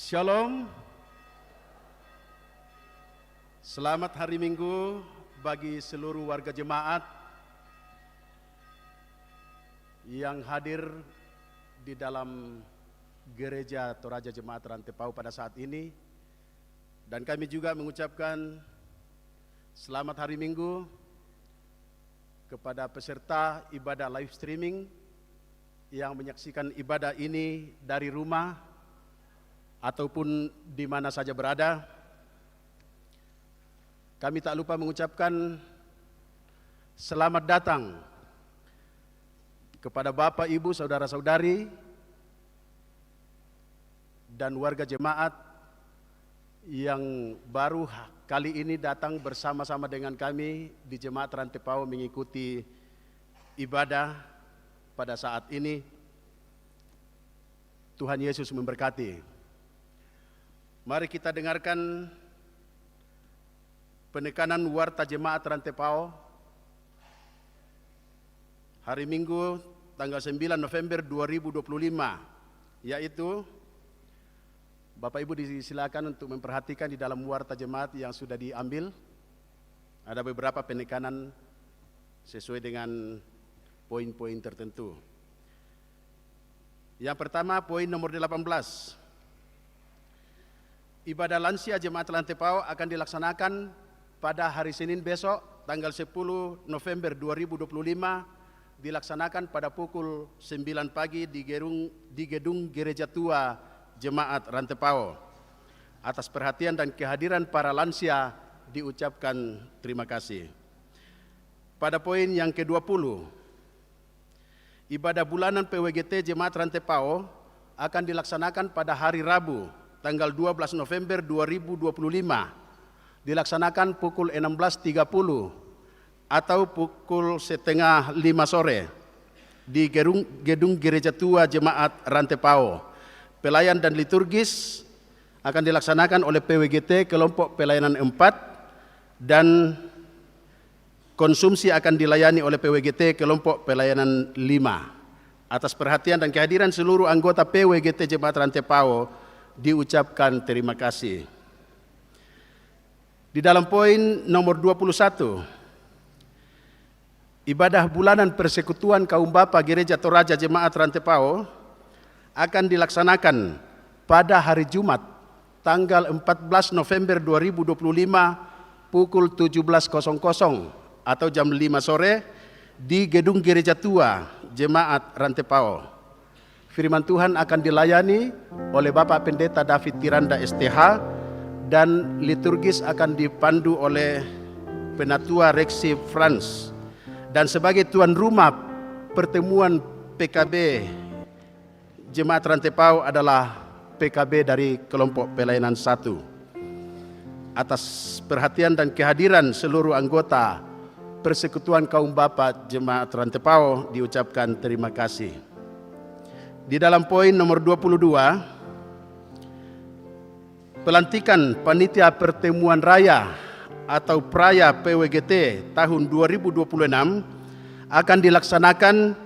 Shalom. Selamat hari Minggu bagi seluruh warga jemaat yang hadir di dalam gereja Toraja Jemaat Rantepao pada saat ini. Dan kami juga mengucapkan selamat hari Minggu kepada peserta ibadah live streaming yang menyaksikan ibadah ini dari rumah ataupun di mana saja berada. Kami tak lupa mengucapkan selamat datang kepada Bapak, Ibu, Saudara-saudari, dan warga jemaat yang baru kali ini datang bersama-sama dengan kami di Jemaat Rantepao mengikuti ibadah pada saat ini. Tuhan Yesus memberkati. Mari kita dengarkan penekanan warta Jemaat Rantepao hari Minggu tanggal 9 November 2025, yaitu Bapak Ibu disilakan untuk memperhatikan di dalam warta jemaat yang sudah diambil. Ada beberapa penekanan sesuai dengan poin-poin tertentu. Yang pertama, poin nomor 18. Ibadah lansia Jemaat Rantepao akan dilaksanakan pada hari Senin besok tanggal 10 November 2025, dilaksanakan pada pukul 9 pagi di gedung Gereja Tua Jemaat Rantepao. Atas perhatian dan kehadiran para lansia diucapkan terima kasih. Pada poin yang ke-20, ibadah bulanan PWGT Jemaat Rantepao akan dilaksanakan pada hari Rabu tanggal 12 November 2025, dilaksanakan pukul 16.30 atau pukul setengah 5 sore di gedung Gereja Tua Jemaat Rantepao. Pelayan dan liturgis akan dilaksanakan oleh PWGT kelompok pelayanan 4 dan konsumsi akan dilayani oleh PWGT kelompok pelayanan 5. Atas perhatian dan kehadiran seluruh anggota PWGT Jemaat Rantepao diucapkan terima kasih. Di dalam poin nomor 21, ibadah bulanan persekutuan kaum bapa Gereja Toraja Jemaat Rantepao akan dilaksanakan pada hari Jumat tanggal 14 November 2025 pukul 17.00 atau jam 5 sore di gedung Gereja Tua Jemaat Rantepao. Firman Tuhan akan dilayani oleh Bapak Pendeta David Tiranda STH dan liturgis akan dipandu oleh Penatua Rexi Franz. Dan sebagai tuan rumah pertemuan PKB Jemaat Rantepao adalah PKB dari kelompok pelayanan 1. Atas perhatian dan kehadiran seluruh anggota Persekutuan Kaum Bapa Jemaat Rantepao diucapkan terima kasih. Di dalam poin nomor 22, pelantikan Panitia Pertemuan Raya atau Praya PWGT tahun 2026 akan dilaksanakan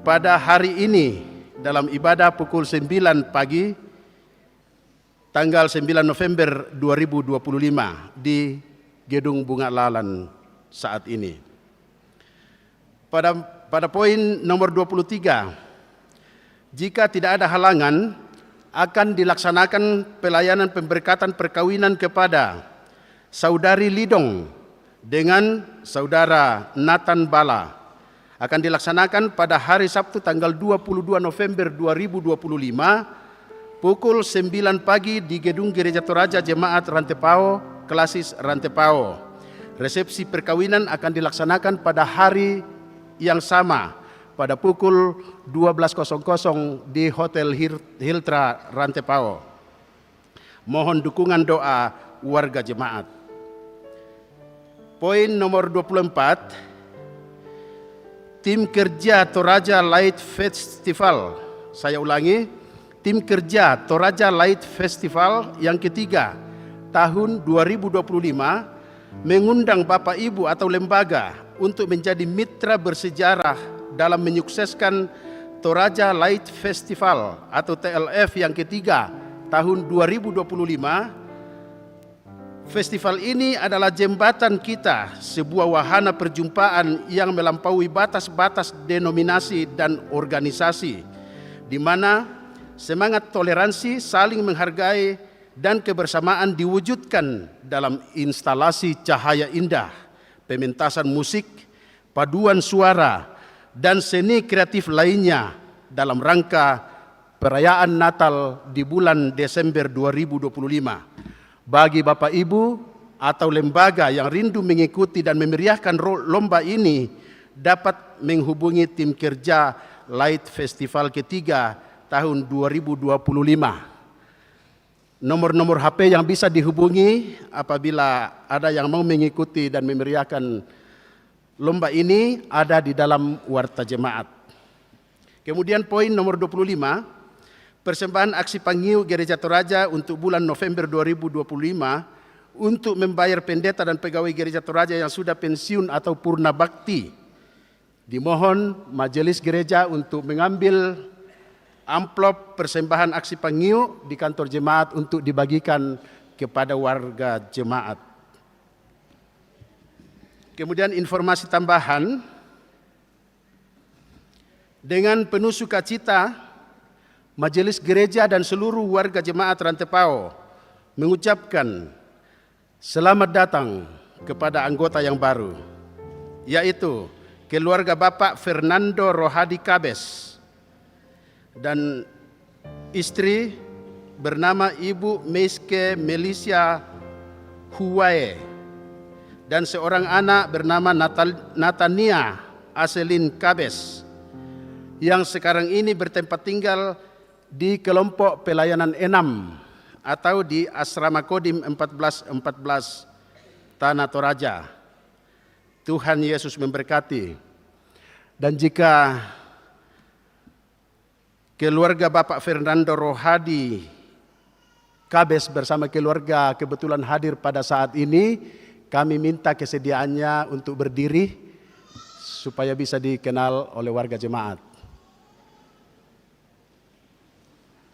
pada hari ini dalam ibadah pukul 9 pagi tanggal 9 November 2025 di Gedung Bunga Lalan saat ini. Pada poin nomor 23, jika tidak ada halangan, akan dilaksanakan pelayanan pemberkatan perkawinan kepada Saudari Lidong dengan Saudara Nathan Bala. Akan dilaksanakan pada hari Sabtu tanggal 22 November 2025 pukul 9 pagi di gedung Gereja Toraja Jemaat Rantepao, Klasis Rantepao. Resepsi perkawinan akan dilaksanakan pada hari yang sama pada pukul 12.00 di Hotel Hiltra Rantepao. Mohon dukungan doa warga jemaat. Poin nomor 24, Tim Kerja Toraja Light Festival. Saya ulangi, Tim Kerja Toraja Light Festival yang ketiga tahun 2025 mengundang Bapak Ibu atau lembaga untuk menjadi mitra bersejarah dalam menyukseskan Toraja Light Festival atau TLF yang ketiga tahun 2025, festival ini adalah jembatan kita, sebuah wahana perjumpaan yang melampaui batas-batas denominasi dan organisasi, di mana semangat toleransi, saling menghargai, dan kebersamaan diwujudkan dalam instalasi cahaya indah, pementasan musik, paduan suara, dan seni kreatif lainnya dalam rangka perayaan Natal di bulan Desember 2025. Bagi Bapak Ibu atau lembaga yang rindu mengikuti dan memeriahkan lomba ini dapat menghubungi tim kerja Light Festival ketiga tahun 2025. Nomor-nomor HP yang bisa dihubungi apabila ada yang mau mengikuti dan memeriahkan lomba ini ada di dalam Warta Jemaat. Kemudian poin nomor 25, persembahan aksi Pangiu Gereja Toraja untuk bulan November 2025 untuk membayar pendeta dan pegawai Gereja Toraja yang sudah pensiun atau purna bakti. Dimohon majelis gereja untuk mengambil amplop persembahan aksi Pangiu di kantor jemaat untuk dibagikan kepada warga jemaat. Kemudian informasi tambahan, dengan penuh sukacita, majelis gereja dan seluruh warga jemaat Rantepao mengucapkan selamat datang kepada anggota yang baru, yaitu keluarga Bapak Fernando Rohadi Kabes dan istri bernama Ibu Meiske Melisia Huwae dan seorang anak bernama Natania Aselin Kabes yang sekarang ini bertempat tinggal di kelompok pelayanan 6 atau di Asrama Kodim 1414 Tanah Toraja. Tuhan Yesus memberkati. Dan jika keluarga Bapak Fernando Rohadi Kabes bersama keluarga kebetulan hadir pada saat ini, kami minta kesediaannya untuk berdiri supaya bisa dikenal oleh warga jemaat.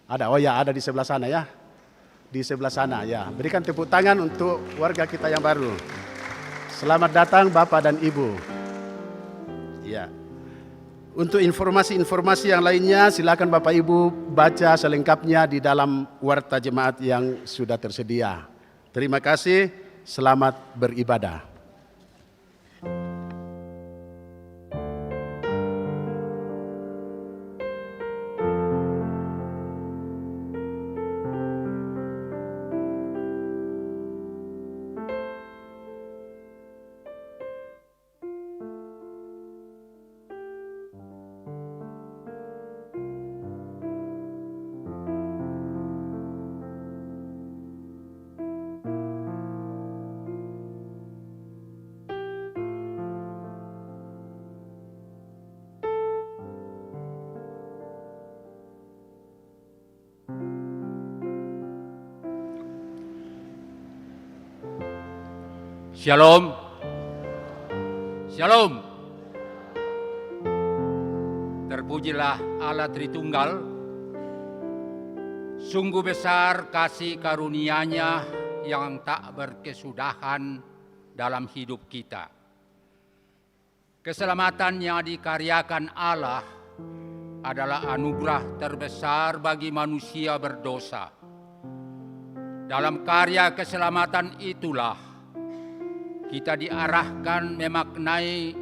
Ada, oh ya, ada di sebelah sana ya. Di sebelah sana ya. Berikan tepuk tangan untuk warga kita yang baru. Selamat datang Bapak dan Ibu. Ya. Untuk informasi-informasi yang lainnya silakan Bapak Ibu baca selengkapnya di dalam warta jemaat yang sudah tersedia. Terima kasih, selamat beribadah. Shalom. Shalom. Terpujilah Allah Tritunggal. Sungguh besar kasih karunia-Nya yang tak berkesudahan dalam hidup kita. Keselamatan yang dikaryakan Allah adalah anugerah terbesar bagi manusia berdosa. Dalam karya keselamatan itulah kita diarahkan memaknai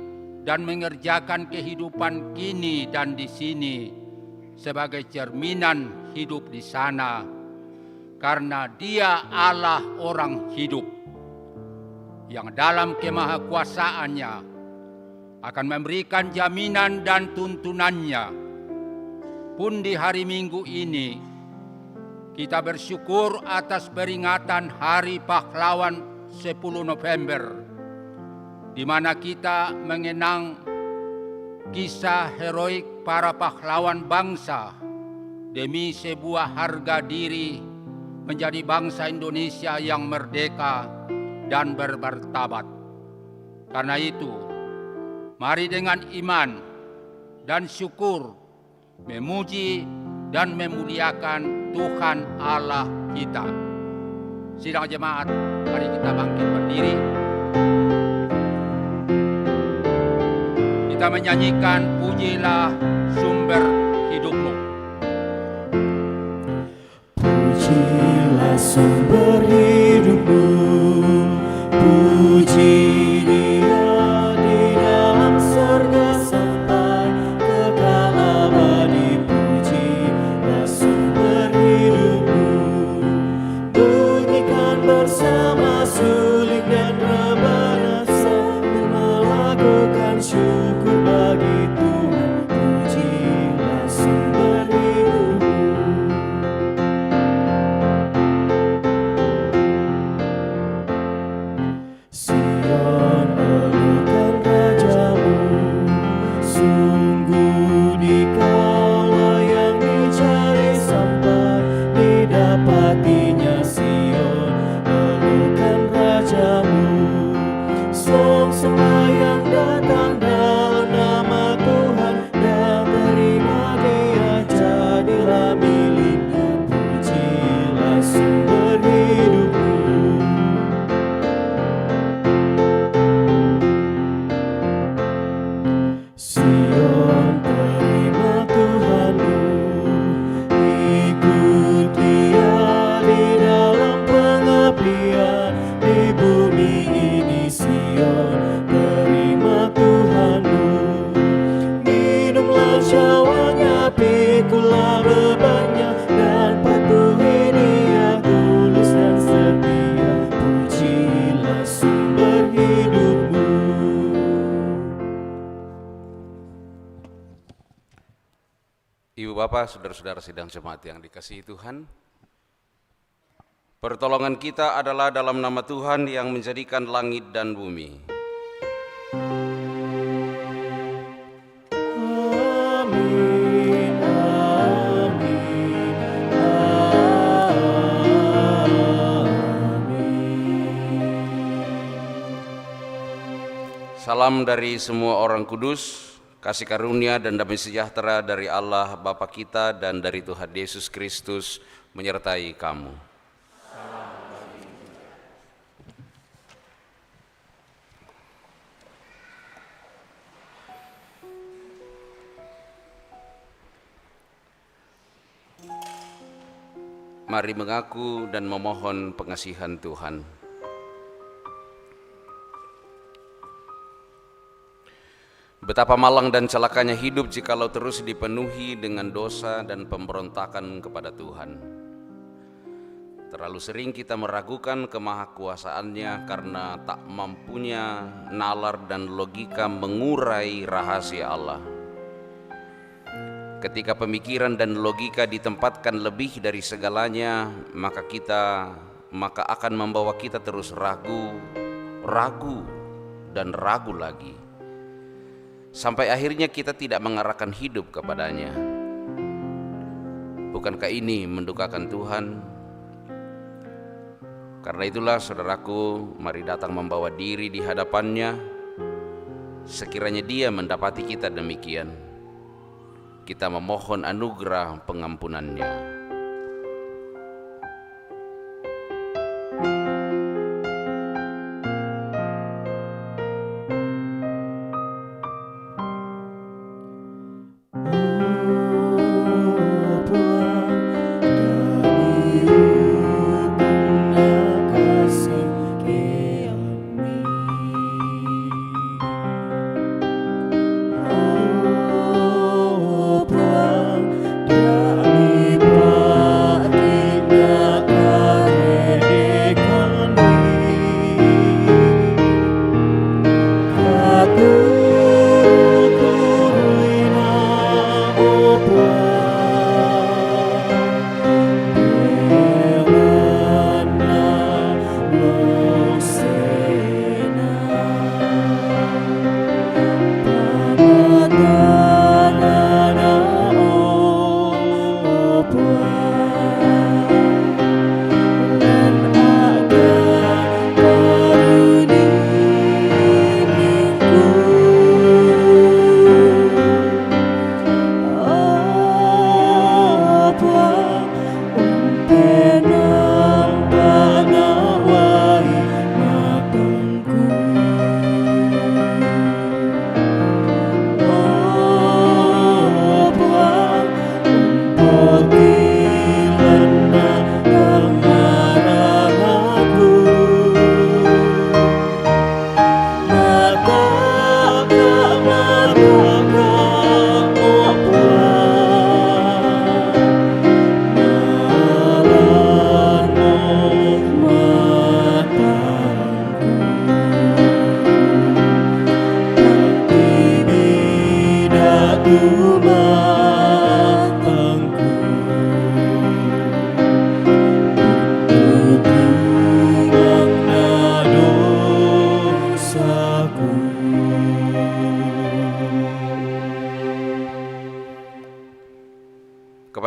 dan mengerjakan kehidupan kini dan di sini sebagai cerminan hidup di sana, karena Dia Allah orang hidup yang dalam kemahakuasaannya akan memberikan jaminan dan tuntunannya. Pun di hari Minggu ini kita bersyukur atas peringatan Hari Pahlawan 10 November, di mana kita mengenang kisah heroik para pahlawan bangsa demi sebuah harga diri menjadi bangsa Indonesia yang merdeka dan bermartabat. Karena itu, mari dengan iman dan syukur memuji dan memuliakan Tuhan Allah kita. Sidang jemaat, mari kita bangkit berdiri. Kita menyanyikan Pujilah Sumber Hidupmu. Pujilah sumber hidupmu, puji Dia di dalam surga sampai kekal abadi. Pujilah sumber hidupmu, bunyikan bersama suling dan rebana sambil melakukan syukur bagi Tuhan. Pujilah sumber hidupmu. Sion, elukan rajamu, sungguh dikaulah yang dicari sampai didapatinya. Sion, elukan rajamu, song-songlah yang datang dalam nama Tuhan, dan terima Dia jadilah miliknya. Pujilah sumber hidupmu. Sion, terima Tuhanmu, ikut Dia di dalam pengabdian di bumi ini. Sion, terima Tuhanmu, minumlah syawanya, pikulah bebannya, dan patuhi Dia tulus dan setia. Pujilah sumber hidupmu. Ibu Bapak, saudara-saudara sidang jemaat yang dikasihi Tuhan, pertolongan kita adalah dalam nama Tuhan yang menjadikan langit dan bumi. Amin, amin, amin. Salam dari semua orang kudus, kasih karunia dan damai sejahtera dari Allah Bapa kita dan dari Tuhan Yesus Kristus menyertai kamu. Mari mengaku dan memohon pengasihan Tuhan. Betapa malang dan celakanya hidup jikalau terus dipenuhi dengan dosa dan pemberontakan kepada Tuhan. Terlalu sering kita meragukan kemahakuasaannya karena tak mampunya nalar dan logika mengurai rahasia Allah. Ketika pemikiran dan logika ditempatkan lebih dari segalanya, maka akan membawa kita terus ragu dan ragu lagi. Sampai akhirnya kita tidak mengarahkan hidup kepadanya. Bukankah ini mendukakan Tuhan? Karena itulah saudaraku, mari datang membawa diri di hadapannya. Sekiranya Dia mendapati kita demikian, kita memohon anugerah pengampunannya. Pulang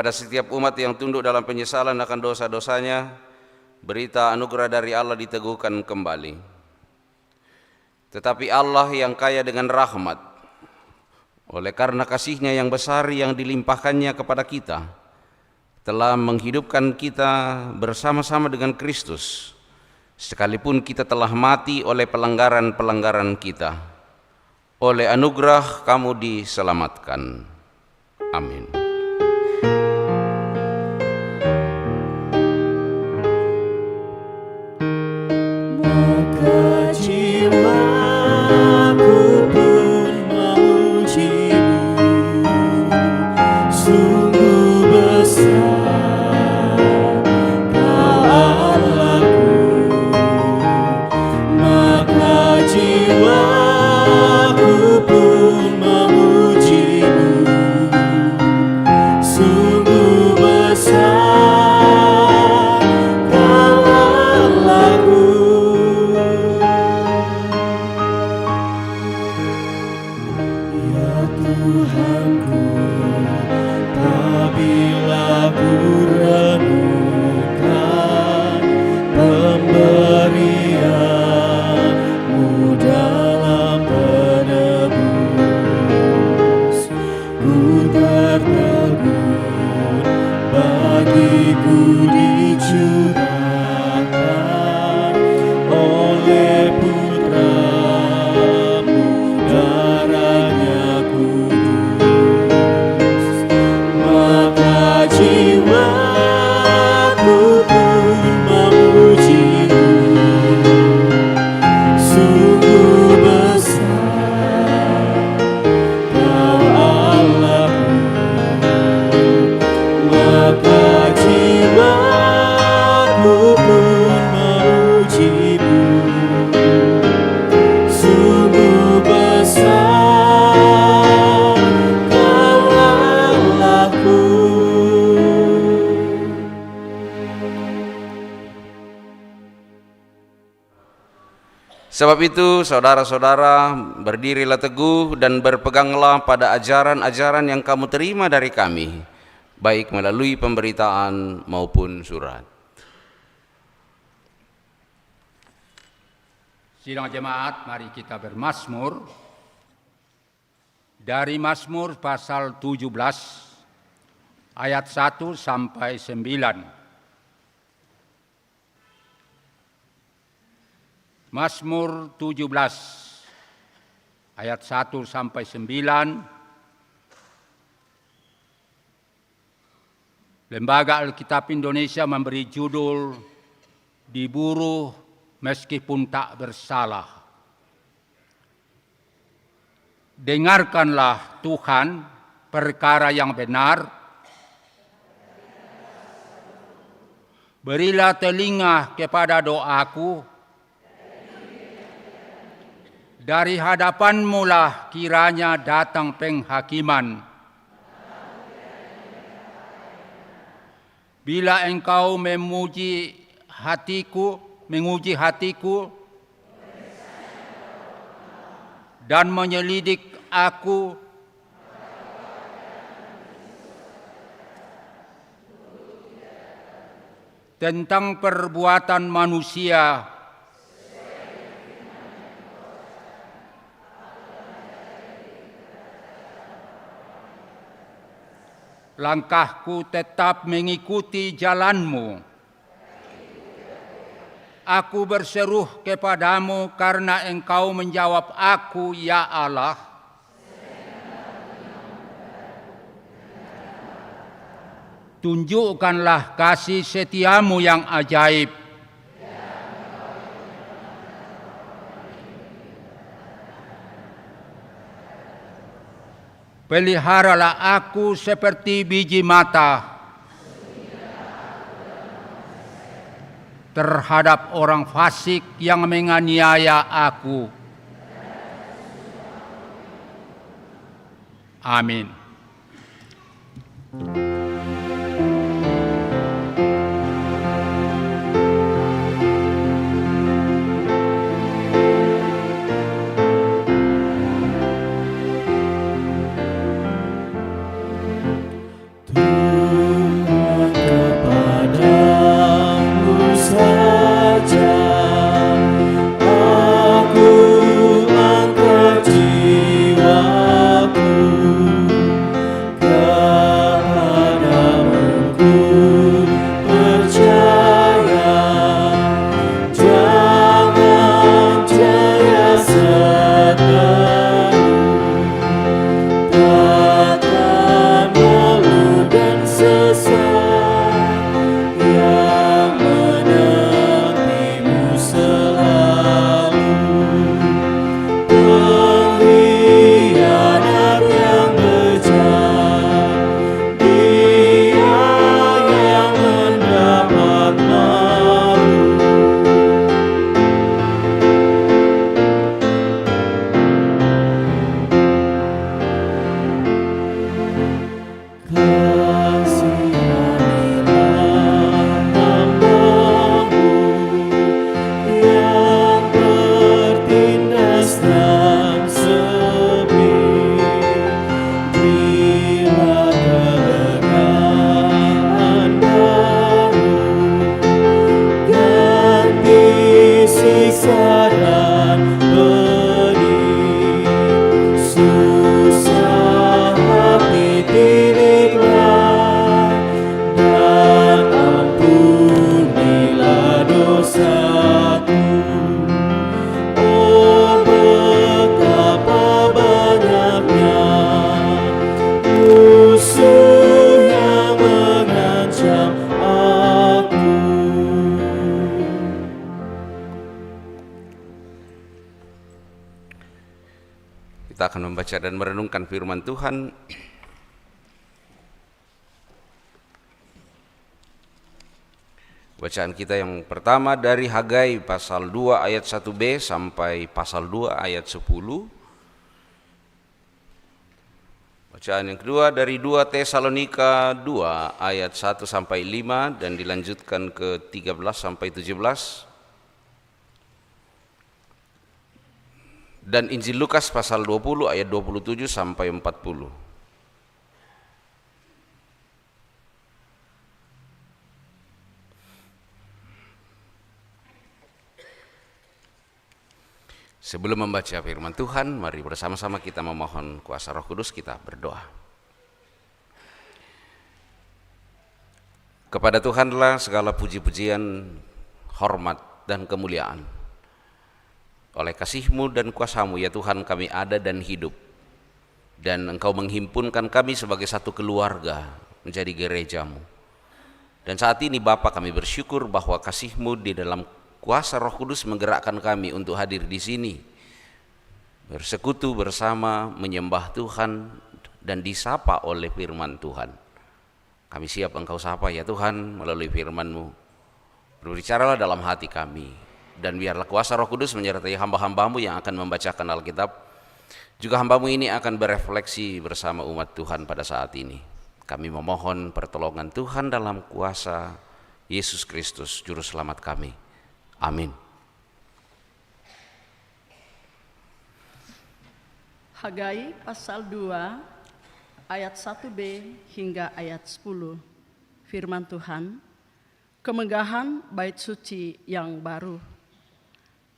kepada setiap umat yang tunduk dalam penyesalan akan dosa-dosanya, berita anugerah dari Allah diteguhkan kembali. Tetapi Allah yang kaya dengan rahmat, oleh karena kasih-Nya yang besar yang dilimpahkannya kepada kita, telah menghidupkan kita bersama-sama dengan Kristus, sekalipun kita telah mati oleh pelanggaran-pelanggaran kita. Oleh anugerah kamu diselamatkan. Amin. Maka jiwaku pun memuji-Mu, sungguh besar Kau Allahku. Maka jiwaku pun memuji-Mu, sungguh besar Kau Allahku. Ya Tuhanku, apabila ku renungkan pemberian-Mu dalam penebus, ku tertegun bagiku dicurahkan oleh Putra-Mu darahnya kudus. Maka jiwaku pun memuji-Mu, sungguh besar Kau Allahku. Maka jiwaku pun memuji-Mu, sungguh besar Kau Allahku. Sebab itu, saudara-saudara, berdirilah teguh dan berpeganglah pada ajaran-ajaran yang kamu terima dari kami, baik melalui pemberitaan maupun surat. Sidang jemaat, mari kita bermazmur. Dari Mazmur pasal 17 ayat 1 sampai 9. Mazmur 17 ayat 1 sampai 9. Lembaga Alkitab Indonesia memberi judul Diburu Meskipun Tak Bersalah. Dengarkanlah Tuhan perkara yang benar, berilah telinga kepada doaku, dari hadapan-Mu lah kiranya datang penghakiman. Bila Engkau menguji hatiku dan menyelidik aku, tentang perbuatan manusia, langkahku tetap mengikuti jalan-Mu. Aku berseru kepadamu karena Engkau menjawab aku, ya Allah. Tunjukkanlah kasih setia-Mu yang ajaib. Peliharalah aku seperti biji mata terhadap orang fasik yang menganiaya aku. Amin. Tuhan Kita akan membaca dan merenungkan firman Tuhan Bacaan kita yang pertama dari Hagai pasal 2 ayat 1b sampai pasal 2 ayat 10. Bacaan yang kedua dari 2 Tesalonika 2 ayat 1 sampai 5 dan dilanjutkan ke 13 sampai 17. Dan Injil Lukas pasal 20 ayat 27 sampai 40. Sebelum membaca firman Tuhan, mari bersama-sama kita memohon kuasa Roh Kudus, kita berdoa. Kepada Tuhanlah segala puji-pujian, hormat dan kemuliaan. Oleh kasih-Mu dan kuasa-Mu ya Tuhan, kami ada dan hidup. Dan Engkau menghimpunkan kami sebagai satu keluarga menjadi gereja-Mu. Dan saat ini Bapa, kami bersyukur bahwa kasih-Mu di dalam kuasa Roh Kudus menggerakkan kami untuk hadir di sini, bersekutu bersama, menyembah Tuhan dan disapa oleh firman Tuhan. Kami siap Engkau sapa ya Tuhan melalui firman-Mu. Berbicaralah dalam hati kami, dan biarlah kuasa Roh Kudus menyertai hamba-hamba-Mu yang akan membacakan Alkitab. Juga hamba-Mu ini akan berefleksi bersama umat Tuhan pada saat ini. Kami memohon pertolongan Tuhan dalam kuasa Yesus Kristus, Juru Selamat kami. Amin. Hagai pasal 2 ayat 1b hingga ayat 10. Firman Tuhan, kemegahan bait suci yang baru.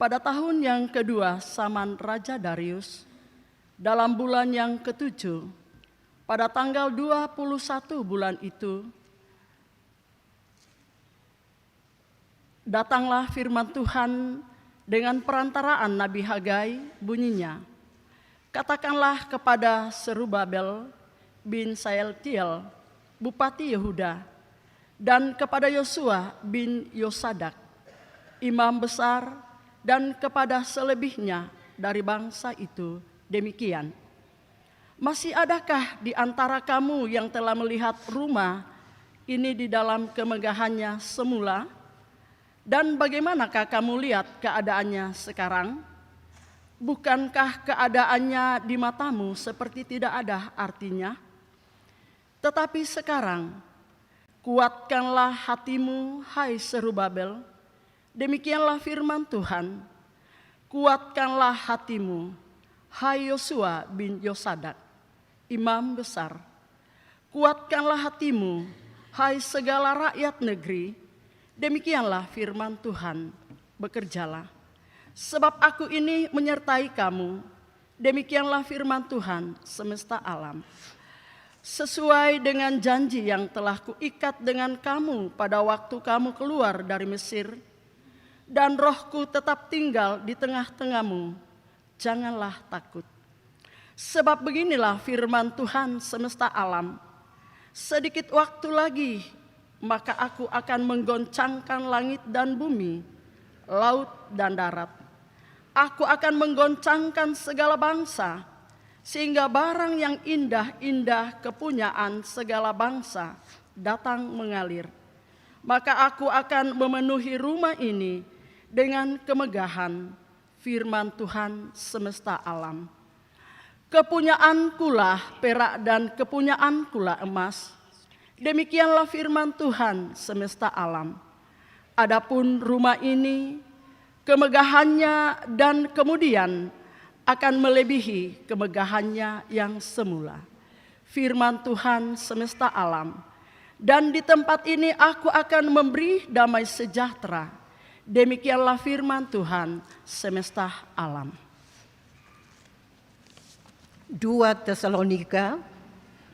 Pada tahun yang kedua zaman Raja Darius, dalam bulan yang ke-7, pada tanggal 21 bulan itu, datanglah firman Tuhan dengan perantaraan Nabi Hagai, bunyinya, katakanlah kepada Serubabel bin Sealtiel, Bupati Yehuda, dan kepada Yosua bin Yosadak, imam besar, dan kepada selebihnya dari bangsa itu demikian. Masih adakah di antara kamu yang telah melihat rumah ini di dalam kemegahannya semula? Dan bagaimanakah kamu lihat keadaannya sekarang? Bukankah keadaannya di matamu seperti tidak ada artinya? Tetapi sekarang, kuatkanlah hatimu, hai Serubabel. Demikianlah firman Tuhan. Kuatkanlah hatimu, hai Yosua bin Yosadak, imam besar. Kuatkanlah hatimu, hai segala rakyat negeri. Demikianlah firman Tuhan, bekerjalah. Sebab aku ini menyertai kamu, demikianlah firman Tuhan semesta alam. Sesuai dengan janji yang telah kuikat dengan kamu pada waktu kamu keluar dari Mesir, dan rohku tetap tinggal di tengah-tengahmu, janganlah takut. Sebab beginilah firman Tuhan semesta alam, sedikit waktu lagi, maka aku akan menggoncangkan langit dan bumi, laut dan darat. Aku akan menggoncangkan segala bangsa, sehingga barang yang indah-indah kepunyaan segala bangsa datang mengalir. Maka aku akan memenuhi rumah ini dengan kemegahan, firman Tuhan semesta alam. Kepunyaankulah perak dan kepunyaankulah emas. Demikianlah firman Tuhan semesta alam. Adapun rumah ini, kemegahannya dan kemudian akan melebihi kemegahannya yang semula. Firman Tuhan semesta alam. Dan di tempat ini aku akan memberi damai sejahtera. Demikianlah firman Tuhan semesta alam. 2 Tesalonika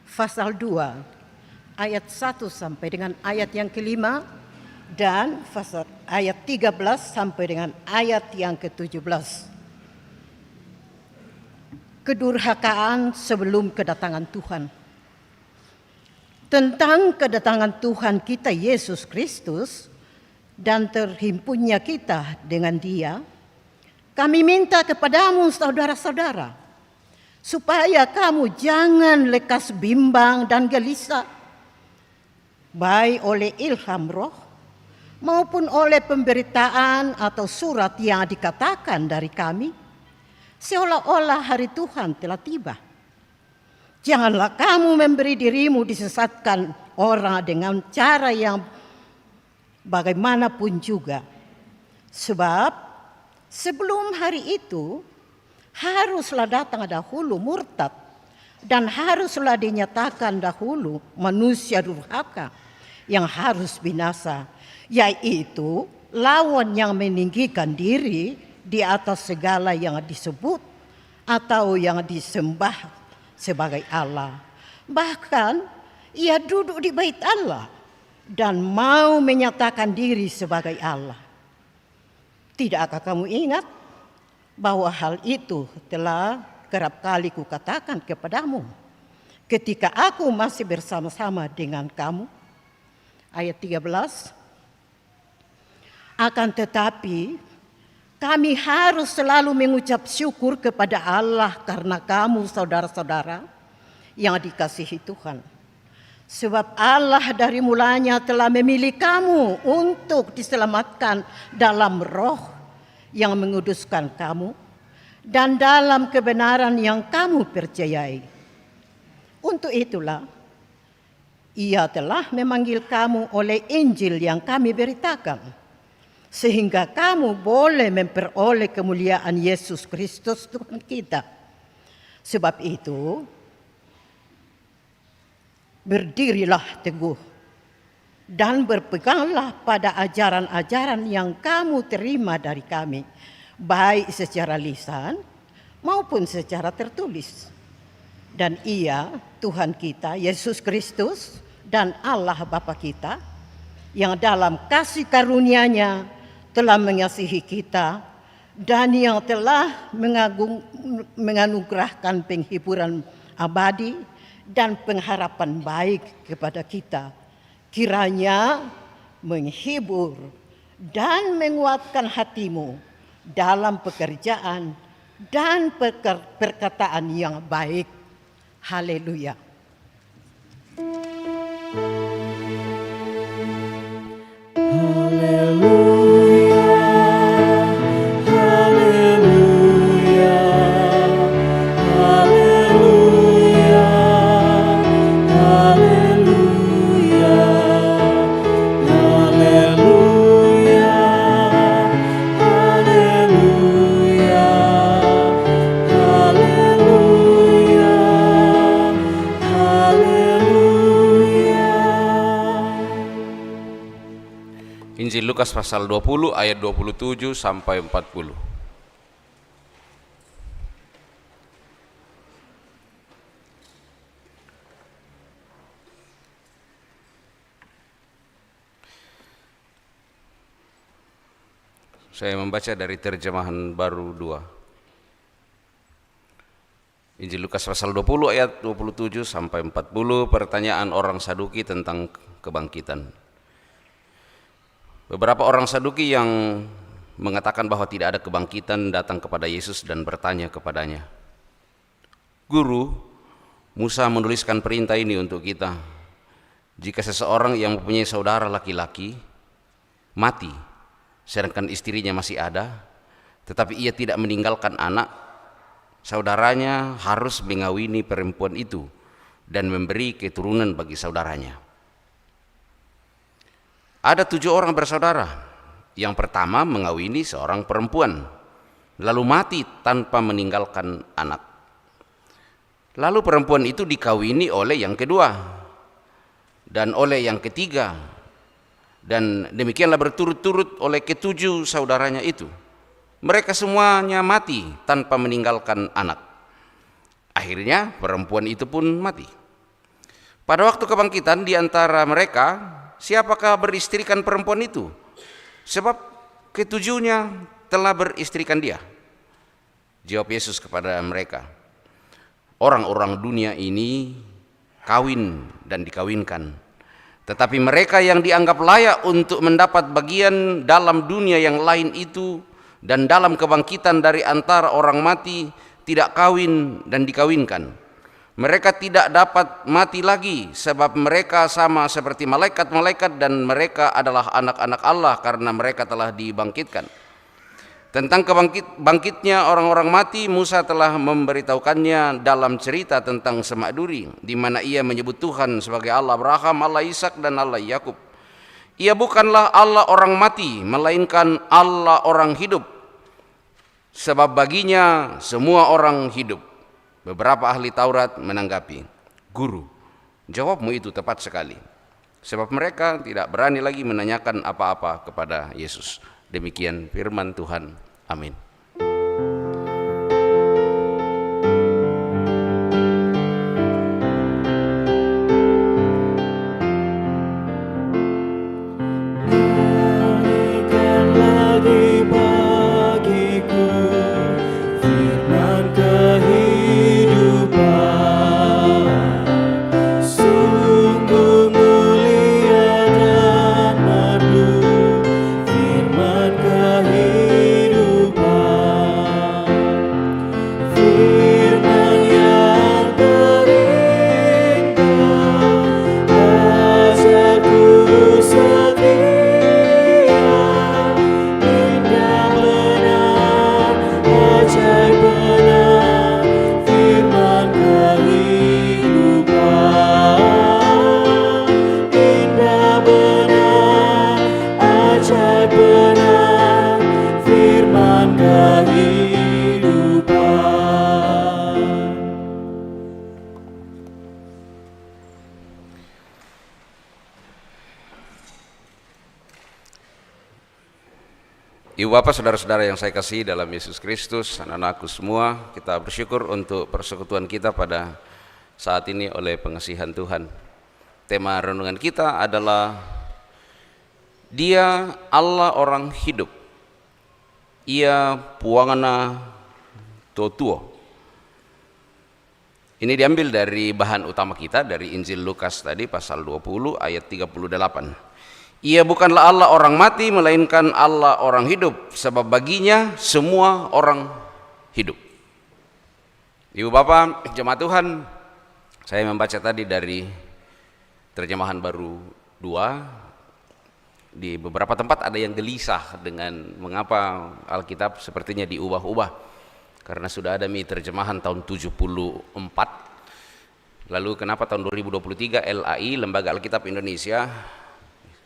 pasal 2 ayat 1 sampai dengan ayat yang kelima dan pasal ayat 13 sampai dengan ayat yang ke-17. Kedurhakaan sebelum kedatangan Tuhan. Tentang kedatangan Tuhan kita Yesus Kristus dan terhimpunnya kita dengan Dia, kami minta kepadamu saudara-saudara, supaya kamu jangan lekas bimbang dan gelisah, baik oleh ilham roh maupun oleh pemberitaan atau surat yang dikatakan dari kami, seolah-olah hari Tuhan telah tiba. Janganlah kamu memberi dirimu disesatkan orang dengan cara yang bagaimanapun juga. Sebab sebelum hari itu haruslah datang dahulu murtad, dan haruslah dinyatakan dahulu manusia durhaka yang harus binasa, yaitu lawan yang meninggikan diri di atas segala yang disebut atau yang disembah sebagai Allah. Bahkan ia duduk di bait Allah dan mau menyatakan diri sebagai Allah. Tidakkah kamu ingat bahwa hal itu telah kerap kali kukatakan kepadamu ketika aku masih bersama-sama dengan kamu? Ayat 13. Akan tetapi kami harus selalu mengucap syukur kepada Allah karena kamu saudara-saudara yang dikasihi Tuhan. Sebab Allah dari mulanya telah memilih kamu untuk diselamatkan dalam roh yang menguduskan kamu dan dalam kebenaran yang kamu percayai. Untuk itulah Ia telah memanggil kamu oleh Injil yang kami beritakan, sehingga kamu boleh memperoleh kemuliaan Yesus Kristus Tuhan kita. Sebab itu, berdirilah teguh dan berpeganglah pada ajaran-ajaran yang kamu terima dari kami, baik secara lisan maupun secara tertulis. Dan Ia, Tuhan kita, Yesus Kristus, dan Allah Bapa kita, yang dalam kasih karunia-Nya telah mengasihi kita dan yang telah menganugerahkan penghiburan abadi dan pengharapan baik kepada kita, kiranya menghibur dan menguatkan hatimu dalam pekerjaan dan perkataan yang baik. Haleluya. Injil Lukas pasal 20 ayat 27 sampai 40. Saya membaca dari terjemahan baru 2. Injil Lukas pasal 20 ayat 27 sampai 40, pertanyaan orang Saduki tentang kebangkitan. Beberapa orang Saduki yang mengatakan bahwa tidak ada kebangkitan datang kepada Yesus dan bertanya kepadanya, "Guru, Musa menuliskan perintah ini untuk kita. Jika seseorang yang mempunyai saudara laki-laki mati, sedangkan istrinya masih ada, tetapi ia tidak meninggalkan anak, saudaranya harus mengawini perempuan itu dan memberi keturunan bagi saudaranya. Ada 7 orang bersaudara. Yang pertama mengawini seorang perempuan, lalu mati tanpa meninggalkan anak. Lalu perempuan itu dikawini oleh yang kedua dan oleh yang ketiga, dan demikianlah berturut-turut oleh ke-7 saudaranya itu. Mereka semuanya mati tanpa meninggalkan anak. Akhirnya perempuan itu pun mati. Pada waktu kebangkitan di antara mereka, siapakah beristrikan perempuan itu? Sebab ke-7-nya telah beristrikan dia." Jawab Yesus kepada mereka, "Orang-orang dunia ini kawin dan dikawinkan, tetapi mereka yang dianggap layak untuk mendapat bagian dalam dunia yang lain itu dan dalam kebangkitan dari antara orang mati tidak kawin dan dikawinkan. Mereka tidak dapat mati lagi sebab mereka sama seperti malaikat-malaikat dan mereka adalah anak-anak Allah karena mereka telah dibangkitkan. Tentang bangkitnya orang-orang mati, Musa telah memberitahukannya dalam cerita tentang Semak Duri, di mana ia menyebut Tuhan sebagai Allah Abraham, Allah Ishak dan Allah Yakub. Ia bukanlah Allah orang mati, melainkan Allah orang hidup, sebab baginya semua orang hidup. Beberapa ahli Taurat menanggapi, "Guru, jawabmu itu tepat sekali." Sebab mereka tidak berani lagi menanyakan apa-apa kepada Yesus. Demikian firman Tuhan. Amin. Berikanlah bagiku firman kehidupan, sungguh mulia dan merdu firman kehidupan, firman yang berindah, ajarku setia, indah benar, ajaib benar, firman kehidupan, indah benar, ajaib benar, firman kehidupan. Ibu Bapak, saudara-saudara yang saya kasihi dalam Yesus Kristus, anak-anakku semua, kita bersyukur untuk persekutuan kita pada saat ini oleh pengasihan Tuhan. Tema renungan kita adalah Dia Allah orang hidup, Ia puangana totuo. Ini diambil dari bahan utama kita dari Injil Lukas tadi pasal 20 ayat 38. Ia bukanlah Allah orang mati, melainkan Allah orang hidup, sebab baginya semua orang hidup. Ibu Bapak, jemaat Tuhan, saya membaca tadi dari terjemahan baru 2. Di beberapa tempat ada yang gelisah dengan mengapa Alkitab sepertinya diubah-ubah, karena sudah ada terjemahan tahun 74. Lalu kenapa tahun 2023 LAI, Lembaga Alkitab Indonesia,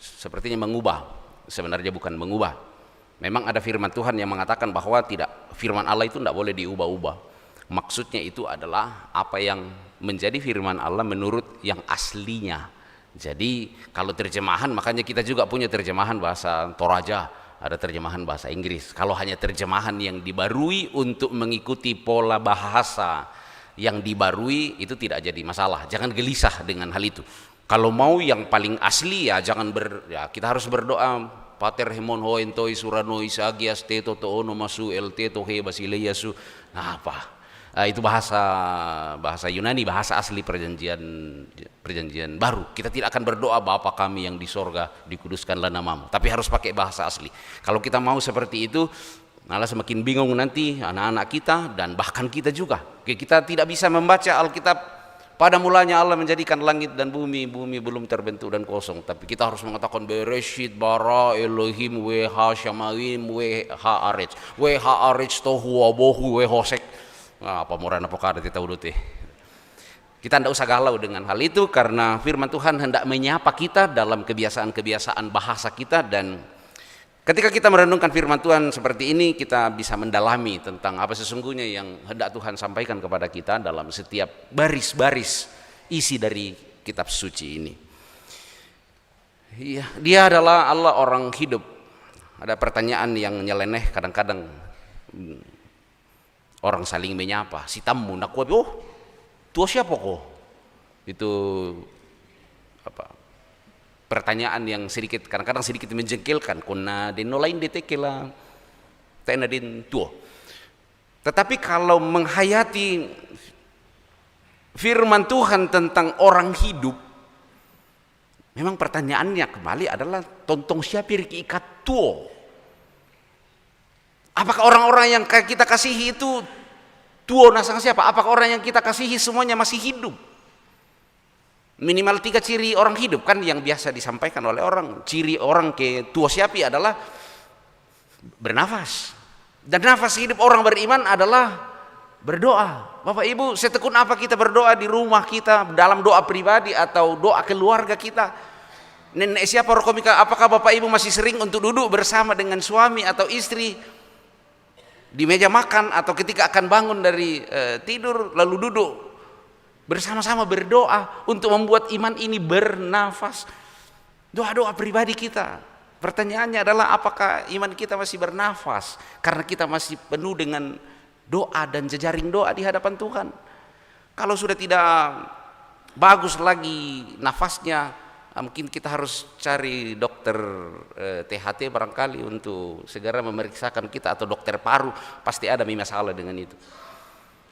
sepertinya mengubah? Sebenarnya bukan mengubah. Memang ada firman Tuhan yang mengatakan bahwa tidak, firman Allah itu tidak boleh diubah-ubah. Maksudnya itu adalah apa yang menjadi firman Allah menurut yang aslinya. Jadi kalau terjemahan, makanya kita juga punya terjemahan bahasa Toraja, ada terjemahan bahasa Inggris. Kalau hanya terjemahan yang dibarui untuk mengikuti pola bahasa yang dibarui, itu tidak jadi masalah. Jangan gelisah dengan hal itu. Kalau mau yang paling asli ya jangan kita harus berdoa, Pater hemon hoentoi suranoi sagias teto toono masu el teto he basileyasu. Nah, apa? Itu bahasa Yunani, bahasa asli perjanjian baru. Kita tidak akan berdoa Bapa kami yang di sorga, dikuduskanlah namamu, tapi harus pakai bahasa asli. Kalau kita mau seperti itu, malah semakin bingung nanti anak-anak kita dan bahkan kita juga. Kita tidak bisa membaca Alkitab. Pada mulanya Allah menjadikan langit dan bumi belum terbentuk dan kosong. Tapi kita harus mengatakan Bereshit bara Elohim weha shamawim weha aretz. Weha aretz tohu wabohu wehosek. Apa murana pokada kita udut. Kita tidak usah galau dengan hal itu, karena firman Tuhan hendak menyapa kita dalam kebiasaan-kebiasaan bahasa kita. Dan ketika kita merenungkan firman Tuhan seperti ini, kita bisa mendalami tentang apa sesungguhnya yang hendak Tuhan sampaikan kepada kita dalam setiap baris-baris isi dari kitab suci ini. Iya, Dia adalah Allah orang hidup. Ada pertanyaan yang nyeleneh kadang-kadang, orang saling menyapa, si tamu nak kuat, oh tua siapa kok? Itu apa? Pertanyaan yang sedikit kadang-kadang sedikit menjengkelkan. Kuna denolain detekela, tena den tua. Tetapi kalau menghayati firman Tuhan tentang orang hidup, memang pertanyaannya kembali adalah tontong siapa ikat tua? Apakah orang-orang yang kita kasihi itu Tuo nasang siapa? Apakah orang yang kita kasihi semuanya masih hidup? Minimal 3 ciri orang hidup kan yang biasa disampaikan oleh orang. Ciri orang ke tuo siapi adalah bernafas. Dan nafas hidup orang beriman adalah berdoa. Bapak Ibu, setekun apa kita berdoa di rumah kita, dalam doa pribadi atau doa keluarga kita? Nenek siapa rokomika? Apakah Bapak Ibu masih sering untuk duduk bersama dengan suami atau istri di meja makan, atau ketika akan bangun dari tidur lalu duduk bersama-sama berdoa untuk membuat iman ini bernafas? Doa-doa pribadi kita. Pertanyaannya adalah apakah iman kita masih bernafas karena kita masih penuh dengan doa dan jejaring doa di hadapan Tuhan. Kalau sudah tidak bagus lagi nafasnya, mungkin kita harus cari dokter THT barangkali untuk segera memeriksakan kita, atau dokter paru, pasti ada masalah dengan itu.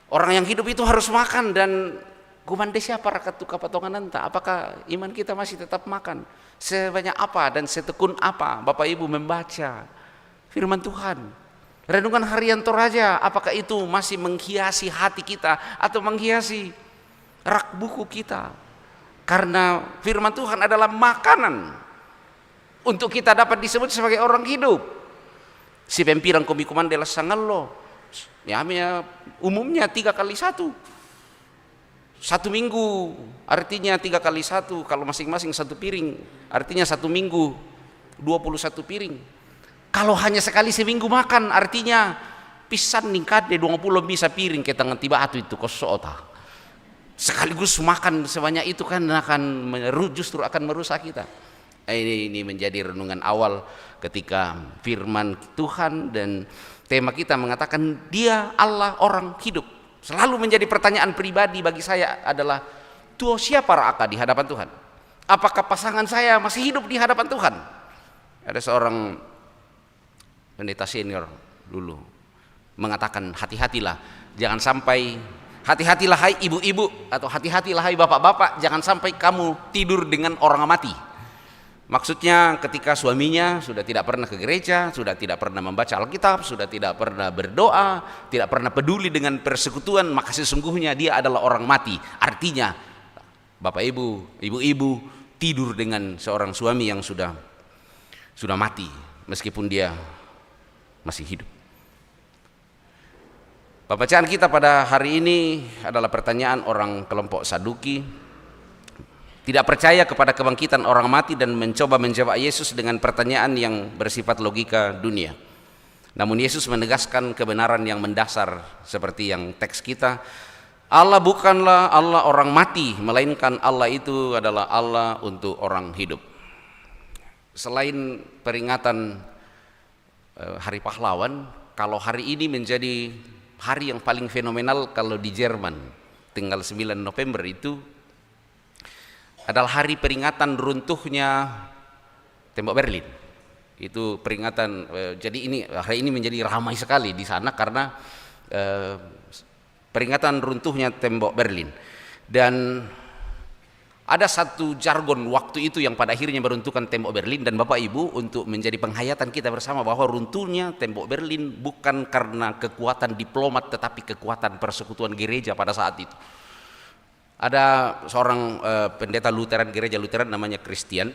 Orang yang hidup itu harus makan, dan kumande siapa rakat tuka patongan anta, apakah iman kita masih tetap makan? Sebanyak apa dan setekun apa Bapak Ibu membaca firman Tuhan? Renungan harian Toraja, apakah itu masih menghiasi hati kita atau menghiasi rak buku kita? Karena firman Tuhan adalah makanan untuk kita dapat disebut sebagai orang hidup. Si pempirang komi kumandela sangallo, ya umumnya 3 kali 1. 1 minggu artinya 3 kali 1, kalau masing-masing 1 piring artinya 1 minggu 21 piring. Kalau hanya sekali seminggu makan artinya pisan ningkat de 20 bisa piring ke tangan tiba atu itu kosota. Sekaligus makan sebanyak itu kan justru akan merusak kita. Ini menjadi renungan awal ketika firman Tuhan dan tema kita mengatakan Dia Allah orang hidup. Selalu menjadi pertanyaan pribadi bagi saya adalah, tuo siapa raka di hadapan Tuhan? Apakah pasangan saya masih hidup di hadapan Tuhan? Ada seorang pendeta senior dulu mengatakan, hati-hatilah, jangan sampai, hati-hatilah hai ibu-ibu atau hati-hatilah hai bapak-bapak, jangan sampai kamu tidur dengan orang mati. Maksudnya ketika suaminya sudah tidak pernah ke gereja, sudah tidak pernah membaca Alkitab, sudah tidak pernah berdoa, tidak pernah peduli dengan persekutuan, maka sesungguhnya dia adalah orang mati. Artinya Bapak Ibu, ibu-ibu tidur dengan seorang suami yang sudah mati meskipun dia masih hidup. Pembacaan kita pada hari ini adalah pertanyaan orang kelompok Saduki, tidak percaya kepada kebangkitan orang mati dan mencoba menjawab Yesus dengan pertanyaan yang bersifat logika dunia. Namun Yesus menegaskan kebenaran yang mendasar seperti yang teks kita. Allah bukanlah Allah orang mati, melainkan Allah itu adalah Allah untuk orang hidup. Selain peringatan Hari Pahlawan, kalau hari ini menjadi hari yang paling fenomenal kalau di Jerman, tanggal 9 November itu adalah hari peringatan runtuhnya tembok Berlin. Itu peringatan, jadi hari ini menjadi ramai sekali di sana karena peringatan runtuhnya tembok Berlin. Dan ada satu jargon waktu itu yang pada akhirnya meruntuhkan tembok Berlin, dan Bapak Ibu untuk menjadi penghayatan kita bersama bahwa runtuhnya tembok Berlin bukan karena kekuatan diplomat tetapi kekuatan persekutuan gereja pada saat itu. Ada seorang pendeta Lutheran, gereja Lutheran namanya Christian,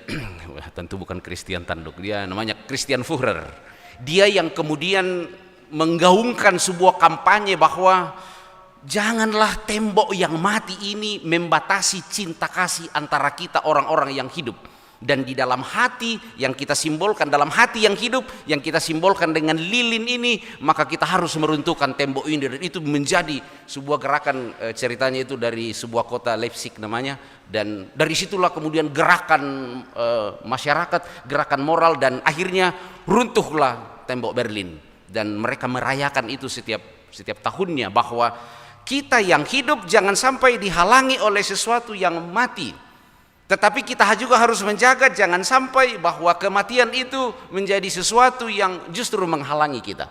tentu bukan Christian Tanduk, dia namanya Christian Führer. Dia yang kemudian menggaungkan sebuah kampanye bahwa janganlah tembok yang mati ini membatasi cinta kasih antara kita orang-orang yang hidup. Dan di dalam hati yang kita simbolkan, dalam hati yang hidup yang kita simbolkan dengan lilin ini, maka kita harus meruntuhkan tembok ini. Dan itu menjadi sebuah gerakan, ceritanya itu dari sebuah kota Leipzig namanya. Dan dari situlah kemudian gerakan masyarakat, gerakan moral, dan akhirnya runtuhlah tembok Berlin. Dan mereka merayakan itu setiap tahunnya, bahwa kita yang hidup jangan sampai dihalangi oleh sesuatu yang mati. Tetapi kita juga harus menjaga jangan sampai bahwa kematian itu menjadi sesuatu yang justru menghalangi kita.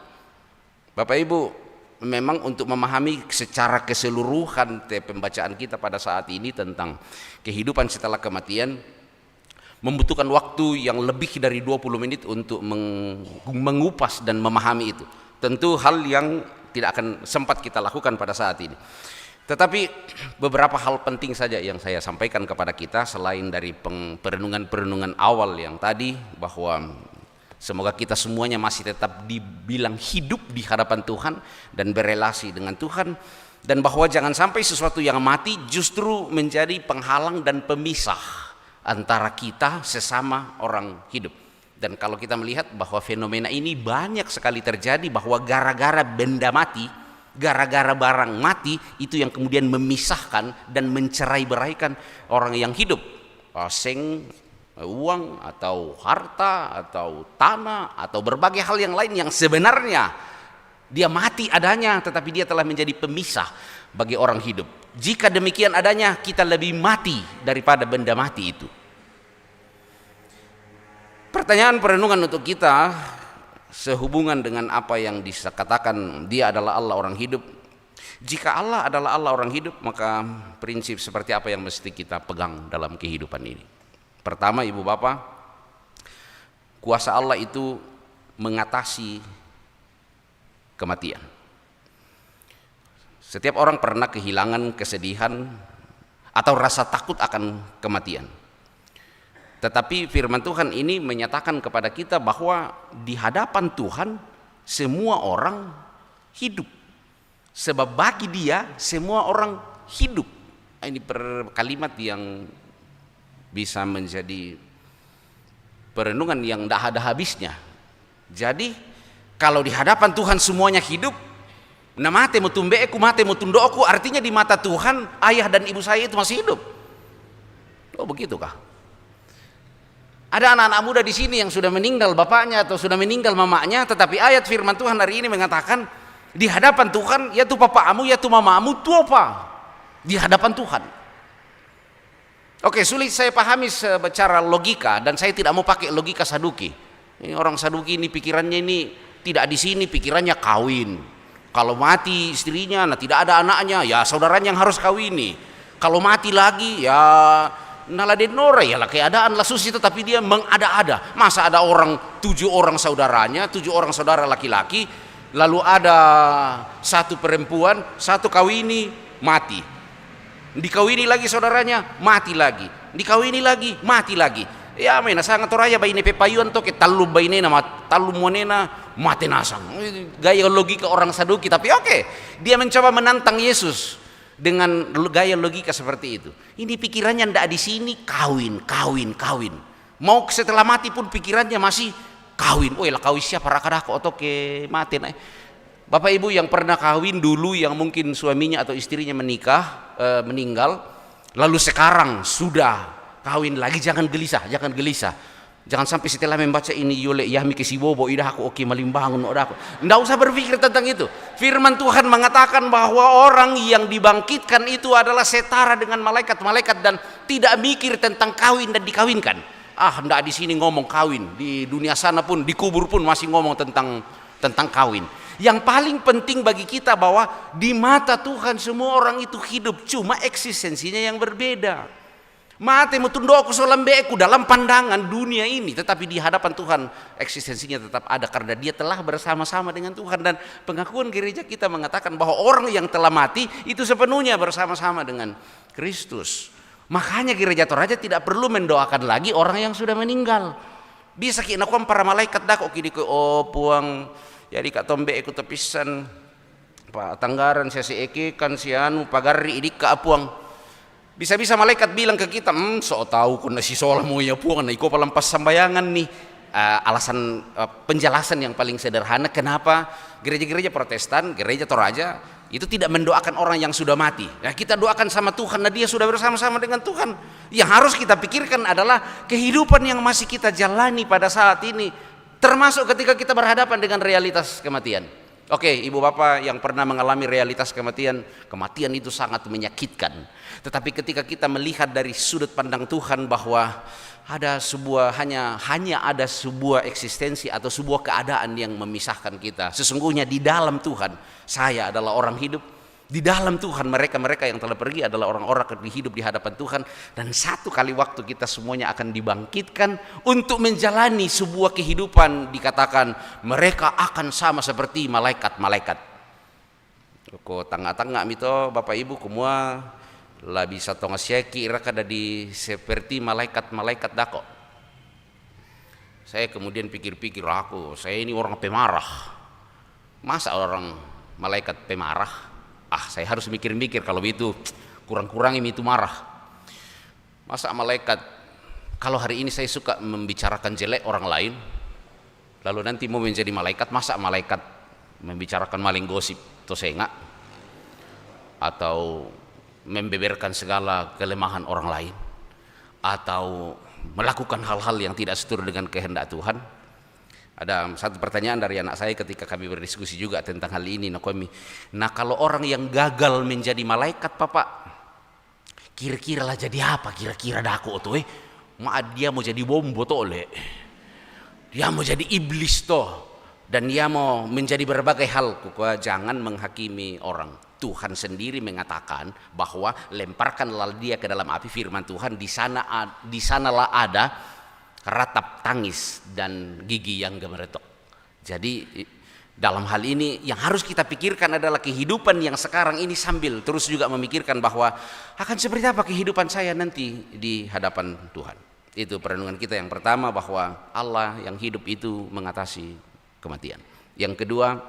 Bapak Ibu, memang untuk memahami secara keseluruhan pembacaan kita pada saat ini tentang kehidupan setelah kematian membutuhkan waktu yang lebih dari 20 menit untuk mengupas dan memahami itu. Tentu hal yang tidak akan sempat kita lakukan pada saat ini. Tetapi beberapa hal penting saja yang saya sampaikan kepada kita selain dari perenungan-perenungan awal yang tadi, bahwa semoga kita semuanya masih tetap dibilang hidup di hadapan Tuhan dan berelasi dengan Tuhan, dan bahwa jangan sampai sesuatu yang mati justru menjadi penghalang dan pemisah antara kita sesama orang hidup. Dan kalau kita melihat bahwa fenomena ini banyak sekali terjadi, bahwa gara-gara benda mati, gara-gara barang mati, itu yang kemudian memisahkan dan mencerai-beraikan orang yang hidup. Seng, uang atau harta atau tanah atau berbagai hal yang lain yang sebenarnya dia mati adanya, tetapi dia telah menjadi pemisah bagi orang hidup. Jika demikian adanya, kita lebih mati daripada benda mati itu. Pertanyaan perenungan untuk kita sehubungan dengan apa yang dikatakan dia adalah Allah orang hidup. Jika Allah adalah Allah orang hidup, maka prinsip seperti apa yang mesti kita pegang dalam kehidupan ini? Pertama, ibu bapak, kuasa Allah itu mengatasi kematian. Setiap orang pernah kehilangan kesedihan atau rasa takut akan kematian. Tetapi firman Tuhan ini menyatakan kepada kita bahwa di hadapan Tuhan semua orang hidup. Sebab bagi dia semua orang hidup. Ini kalimat yang bisa menjadi perenungan yang tidak ada habisnya. Jadi kalau di hadapan Tuhan semuanya hidup, nah mate mutumbeku mate mutundoku, artinya di mata Tuhan ayah dan ibu saya itu masih hidup. Oh begitukah? Ada anak-anak muda di sini yang sudah meninggal bapaknya atau sudah meninggal mamanya, tetapi ayat firman Tuhan hari ini mengatakan di hadapan Tuhan, ya tu papamu, ya tu mamamu, tu apa? Di hadapan Tuhan. Oke, sulit saya pahami secara logika, dan saya tidak mau pakai logika Saduki. Ini orang Saduki ini pikirannya ini tidak di sini, pikirannya kawin. Kalau mati istrinya, nah tidak ada anaknya, ya saudaranya yang harus kawini. Kalau mati lagi, ya naladenore, ya lah keadaan lah susah, tetapi dia mengada-ada. Masa ada orang 7 orang saudaranya, 7 orang saudara laki-laki, lalu ada 1 perempuan, 1 kawini mati, dikawini lagi saudaranya mati lagi, dikawini lagi mati lagi. Ya mena sangat toraya bayi nepe payuan to ke talu bayi nena talu monena mati nasang. Gaya logika orang Saduki, tapi oke, dia mencoba menantang Yesus dengan gaya logika seperti itu. Ini pikirannya ndak di sini, kawin. Mau setelah mati pun pikirannya masih kawin. Oh lah kawin siapa rakadako atau ke mati. Bapak Ibu yang pernah kawin dulu, yang mungkin suaminya atau istrinya meninggal, lalu sekarang sudah kawin lagi, jangan gelisah. Jangan sampai setelah membaca ini yole yahmi kesibobo idah aku oke malimbangun udah aku. Nggak usah berpikir tentang itu. Firman Tuhan mengatakan bahwa orang yang dibangkitkan itu adalah setara dengan malaikat-malaikat dan tidak mikir tentang kawin dan dikawinkan. Nggak di sini ngomong kawin, di dunia sana pun dikubur pun masih ngomong tentang kawin. Yang paling penting bagi kita bahwa di mata Tuhan semua orang itu hidup, cuma eksistensinya yang berbeda. Mate mutundoku solambeku dalam pandangan dunia ini, tetapi di hadapan Tuhan eksistensinya tetap ada karena dia telah bersama-sama dengan Tuhan. Dan pengakuan gereja kita mengatakan bahwa orang yang telah mati itu sepenuhnya bersama-sama dengan Kristus. Makanya gereja Toraja tidak perlu mendoakan lagi orang yang sudah meninggal. Bisa kinakuan para malaikat dak oki diko puang jadi kak tombe aku tepisan Pak Tanggaran saya si eke kan sianu pagari idik ka apuang. Bisa-bisa malaikat bilang ke kita, so tahu kung si sola mo ya po, na iko palampas sambayangan nih. Alasan penjelasan yang paling sederhana kenapa gereja-gereja Protestan, gereja Toraja itu tidak mendoakan orang yang sudah mati. Nah, kita doakan sama Tuhan, nah dia sudah bersama-sama dengan Tuhan. Yang harus kita pikirkan adalah kehidupan yang masih kita jalani pada saat ini, termasuk ketika kita berhadapan dengan realitas kematian. Oke, ibu bapak yang pernah mengalami realitas kematian itu sangat menyakitkan. Tetapi ketika kita melihat dari sudut pandang Tuhan bahwa ada hanya ada sebuah eksistensi atau sebuah keadaan yang memisahkan kita. Sesungguhnya di dalam Tuhan saya adalah orang hidup. Di dalam Tuhan mereka yang telah pergi adalah orang-orang yang hidup di hadapan Tuhan. Dan satu kali waktu kita semuanya akan dibangkitkan untuk menjalani sebuah kehidupan. Dikatakan mereka akan sama seperti malaikat-malaikat. Ko tangga-tangga mito Bapak Ibu kumua lah bisa tonga syeki kada di seperti malaikat-malaikat dako. Saya kemudian pikir-pikir, saya ini orang pemarah. Masa orang malaikat pemarah? Saya harus mikir-mikir, kalau itu kurang-kurang ini itu marah. Masa malaikat, kalau hari ini saya suka membicarakan jelek orang lain, lalu nanti mau menjadi malaikat, masa malaikat membicarakan maling gosip atau sengak, atau membeberkan segala kelemahan orang lain, atau melakukan hal-hal yang tidak seturut dengan kehendak Tuhan. Ada satu pertanyaan dari anak saya ketika kami berdiskusi juga tentang hal ini. Nah, kalau orang yang gagal menjadi malaikat, Bapak, kira-kira lah jadi apa? Kira-kira dako tuh dia mau jadi bombo toh le. Dia mau jadi iblis toh. Dan dia mau menjadi berbagai hal. Jangan menghakimi orang. Tuhan sendiri mengatakan bahwa lemparkanlah dia ke dalam api, firman Tuhan, di sanalah ada ratap tangis dan gigi yang gemeretok. Jadi dalam hal ini yang harus kita pikirkan adalah kehidupan yang sekarang ini, sambil terus juga memikirkan bahwa akan seperti apa kehidupan saya nanti di hadapan Tuhan. Itu perenungan kita yang pertama, bahwa Allah yang hidup itu mengatasi kematian. Yang kedua,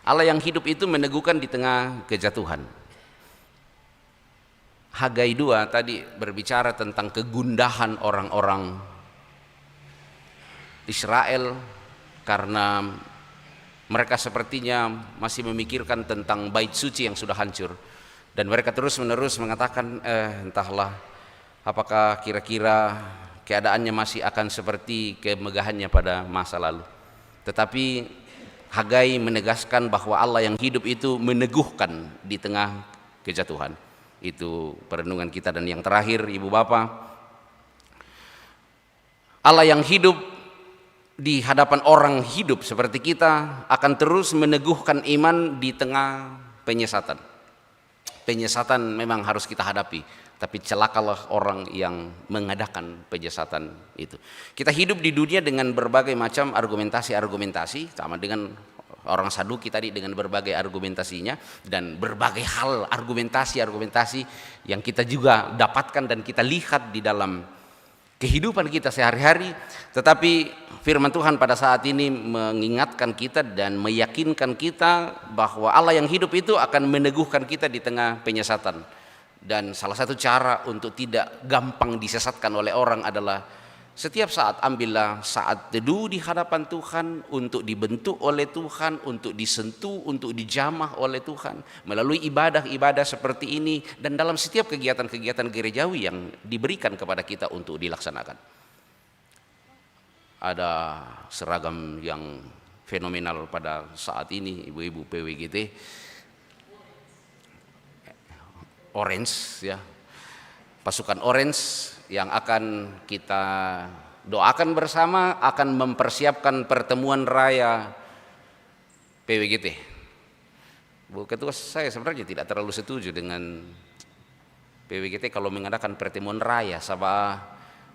Allah yang hidup itu meneguhkan di tengah kejatuhan. Hagai 2 tadi berbicara tentang kegundahan orang-orang Israel karena mereka sepertinya masih memikirkan tentang bait suci yang sudah hancur, dan mereka terus-menerus mengatakan entahlah apakah kira-kira keadaannya masih akan seperti kemegahannya pada masa lalu. Tetapi Hagai menegaskan bahwa Allah yang hidup itu meneguhkan di tengah kejatuhan. Itu perenungan kita. Dan yang terakhir, Ibu Bapak, Allah yang hidup di hadapan orang hidup seperti kita akan terus meneguhkan iman di tengah penyesatan. Penyesatan memang harus kita hadapi, tapi celakalah orang yang mengadakan penyesatan itu. Kita hidup di dunia dengan berbagai macam argumentasi, sama dengan orang Saduki tadi dengan berbagai argumentasinya, dan berbagai hal argumentasi yang kita juga dapatkan dan kita lihat di dalam kehidupan kita sehari-hari. Tetapi firman Tuhan pada saat ini mengingatkan kita dan meyakinkan kita bahwa Allah yang hidup itu akan meneguhkan kita di tengah penyesatan. Dan salah satu cara untuk tidak gampang disesatkan oleh orang adalah setiap saat ambillah saat teduh di hadapan Tuhan, untuk dibentuk oleh Tuhan, untuk disentuh, untuk dijamah oleh Tuhan melalui ibadah-ibadah seperti ini, dan dalam setiap kegiatan-kegiatan gerejawi yang diberikan kepada kita untuk dilaksanakan. Ada seragam yang fenomenal pada saat ini, ibu-ibu PWGT, orange ya, pasukan orange yang akan kita doakan bersama akan mempersiapkan pertemuan raya PWGT. Bu Ketua, saya sebenarnya tidak terlalu setuju dengan PWGT kalau mengadakan pertemuan raya, sabah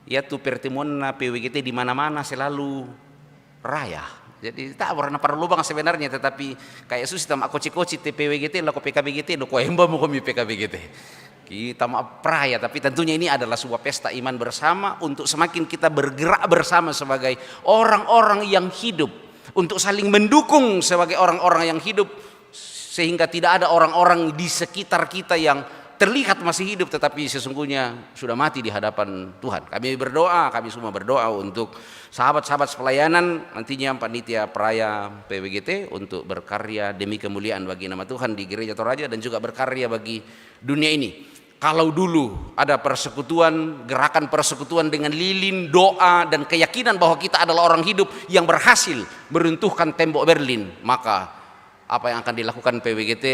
ya tuh pertemuan PWGT di mana-mana selalu raya. Jadi tak warna perlu bang sebenarnya, tetapi kayak susah aku koci-koci PWGT lah, PKBGT lo hemba mau kami PKBGT. Kita maaf raya, tapi tentunya ini adalah sebuah pesta iman bersama untuk semakin kita bergerak bersama sebagai orang-orang yang hidup, untuk saling mendukung sebagai orang-orang yang hidup, sehingga tidak ada orang-orang di sekitar kita yang terlihat masih hidup tetapi sesungguhnya sudah mati di hadapan Tuhan. Kami berdoa, kami semua berdoa untuk sahabat-sahabat pelayanan nantinya panitia peraya PWGT untuk berkarya demi kemuliaan bagi nama Tuhan di Gereja Toraja dan juga berkarya bagi dunia ini. Kalau dulu ada persekutuan, gerakan persekutuan dengan lilin, doa dan keyakinan bahwa kita adalah orang hidup yang berhasil meruntuhkan tembok Berlin, maka apa yang akan dilakukan PWGT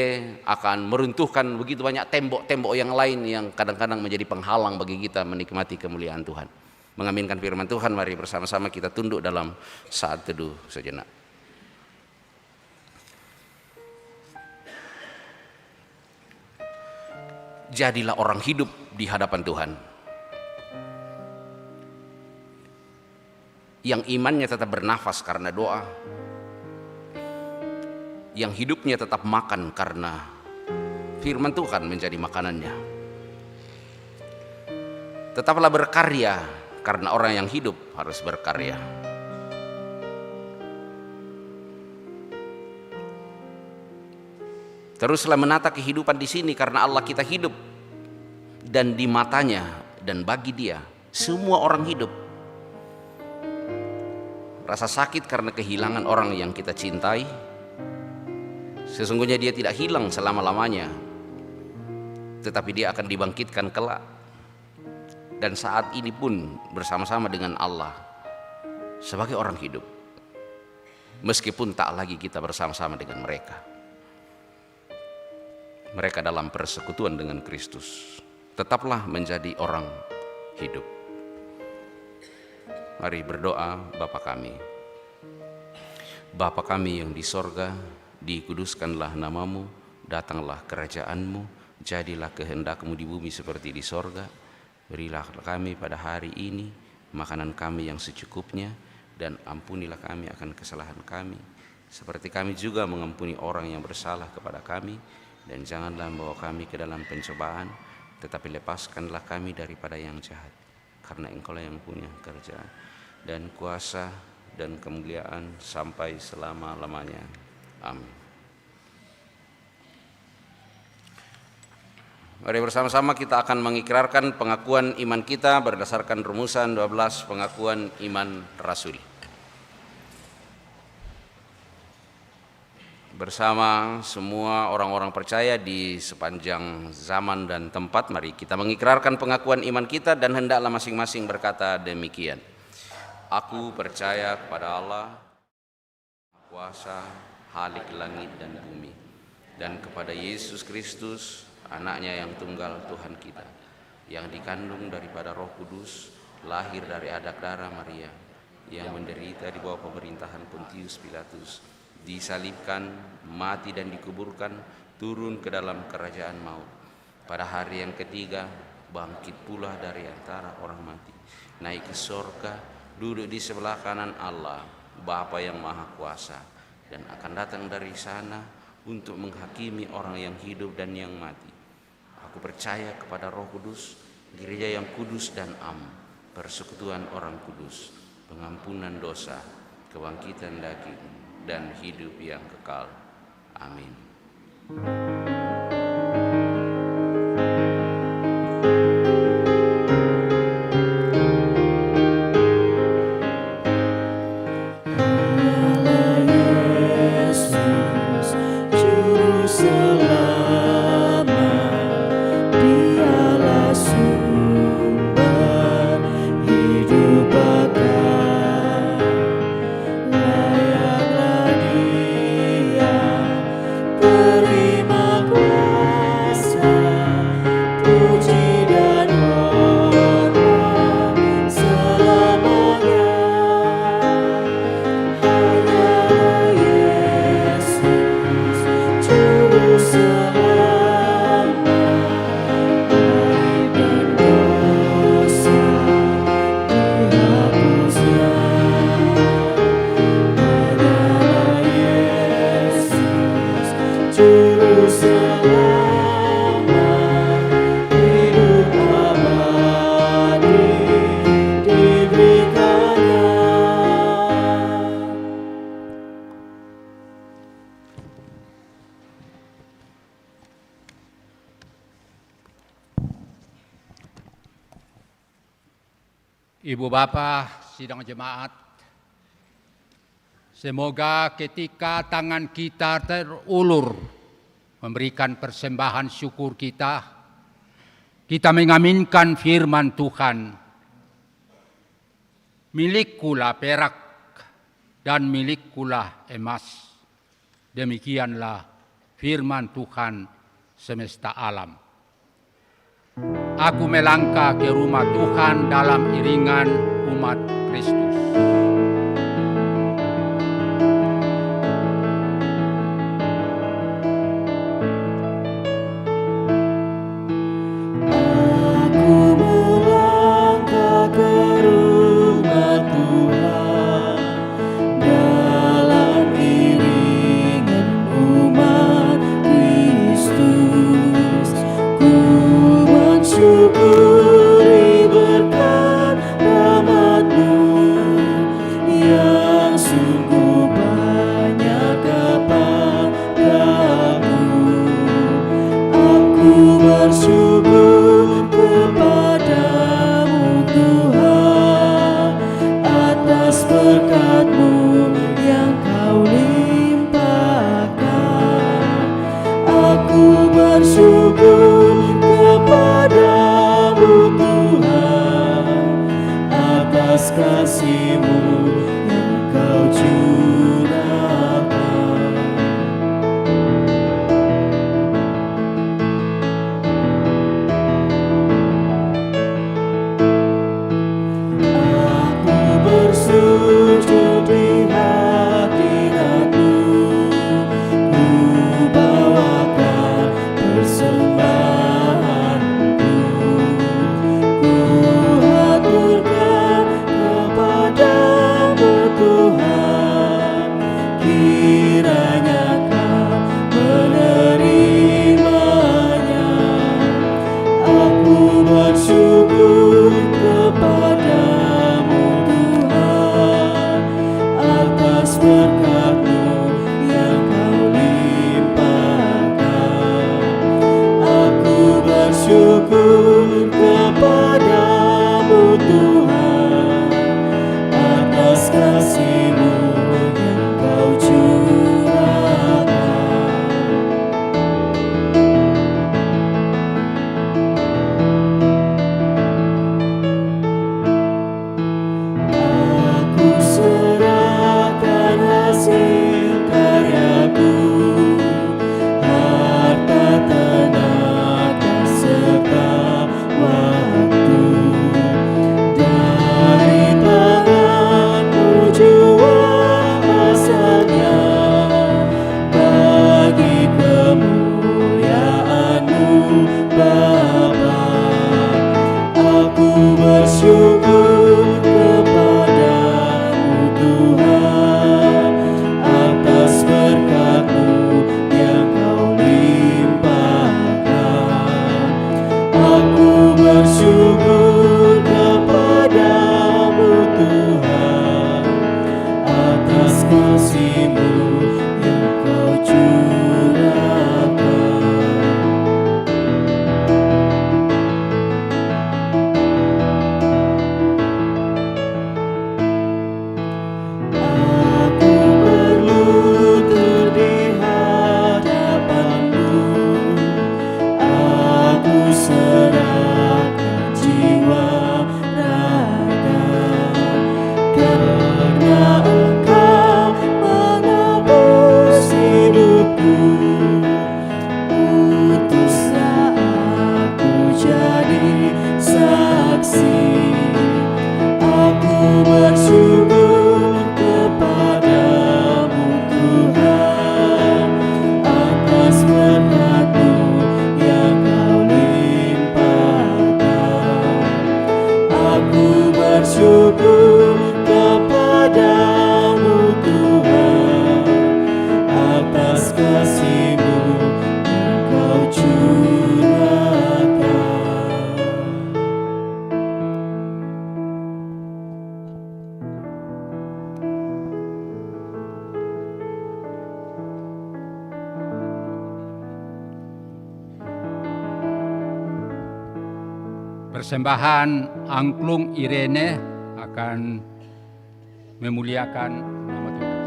akan meruntuhkan begitu banyak tembok-tembok yang lain yang kadang-kadang menjadi penghalang bagi kita menikmati kemuliaan Tuhan. Mengaminkan firman Tuhan, mari bersama-sama kita tunduk dalam saat teduh sejenak. Jadilah orang hidup di hadapan Tuhan, yang imannya tetap bernafas karena doa, yang hidupnya tetap makan karena firman Tuhan menjadi makanannya. Tetaplah berkarya karena orang yang hidup harus berkarya. Teruslah menata kehidupan di sini karena Allah kita hidup, dan di matanya dan bagi Dia semua orang hidup. Rasa sakit karena kehilangan orang yang kita cintai, sesungguhnya dia tidak hilang selama-lamanya, tetapi dia akan dibangkitkan kelak. Dan saat ini pun bersama-sama dengan Allah sebagai orang hidup, meskipun tak lagi kita bersama-sama dengan mereka. Mereka dalam persekutuan dengan Kristus tetaplah menjadi orang hidup. Mari berdoa. Bapa kami. Bapa kami yang di sorga, dikuduskanlah namamu, datanglah kerajaanmu, jadilah kehendakmu di bumi seperti di sorga. Berilah kami pada hari ini makanan kami yang secukupnya, dan ampunilah kami akan kesalahan kami, seperti kami juga mengampuni orang yang bersalah kepada kami. Dan janganlah membawa kami ke dalam pencobaan, tetapi lepaskanlah kami daripada yang jahat. Karena Engkaulah yang punya kerajaan dan kuasa dan kemuliaan sampai selama-lamanya. Amin. Mari bersama-sama kita akan mengikrarkan pengakuan iman kita berdasarkan rumusan 12 pengakuan iman rasuli. Bersama semua orang-orang percaya di sepanjang zaman dan tempat, mari kita mengikrarkan pengakuan iman kita, dan hendaklah masing-masing berkata demikian. Aku percaya kepada Allah, kuasa Halik langit dan bumi, dan kepada Yesus Kristus, anaknya yang tunggal Tuhan kita, yang dikandung daripada Roh Kudus, lahir dari anak darah Maria, yang menderita di bawah pemerintahan Pontius Pilatus, disalibkan, mati dan dikuburkan, turun ke dalam kerajaan maut. Pada hari yang ketiga bangkit pula dari antara orang mati, naik ke sorga, duduk di sebelah kanan Allah Bapa yang Maha Kuasa, dan akan datang dari sana untuk menghakimi orang yang hidup dan yang mati. Aku percaya kepada Roh Kudus, gereja yang kudus dan am, persekutuan orang kudus, pengampunan dosa, kebangkitan daging, dan hidup yang kekal. Amin. Ibu Bapa, sidang jemaat, semoga ketika tangan kita terulur memberikan persembahan syukur kita mengaminkan firman Tuhan. Milikkulah perak dan milikkulah emas. Demikianlah firman Tuhan semesta alam. Aku melangkah ke rumah Tuhan dalam iringan umat Kristus. Dalam iringan bersyukur kepadamu Tuhan atas kasih-Mu yang Kau curahkan. Aku bersujud di hadirat-Mu, ku bawakan persembahanku, ku haturkan kepadamu Tuhan, kiranya Kau menerimanya. Aku bersyukur kepadamu Tuhan atas berkat-Mu yang Kau limpahkan. Aku bersyukur kepadamu Tuhan atas kasih-Mu yang Kau curahkan. Aku serahkan hasil karyaku, harta, tenaga, serta waktu. Dari tangan-Mu jua asalnya, bagi kemuliaan-Mu Bapa. Aku bersyukur kepadamu Tuhan atas berkat-Mu yang Kau limpahkan. Aku bersyukur kepadamu Tuhan atas kasih-Mu yang Kau curahkan. Aku berlutut di hadapan-Mu, aku serahkan jiwa raga, karena Engkau menebus hidupku. Utuslah aku jadi saksi. Aku bersyukur kepadamu Tuhan atas berkat-Mu yang Kau limpahkan. Aku bersyukur kepadamu Tuhan atas kasih-Mu yang Kau curahkan. Persembahan angklung Irene akan memuliakan nama Tuhan.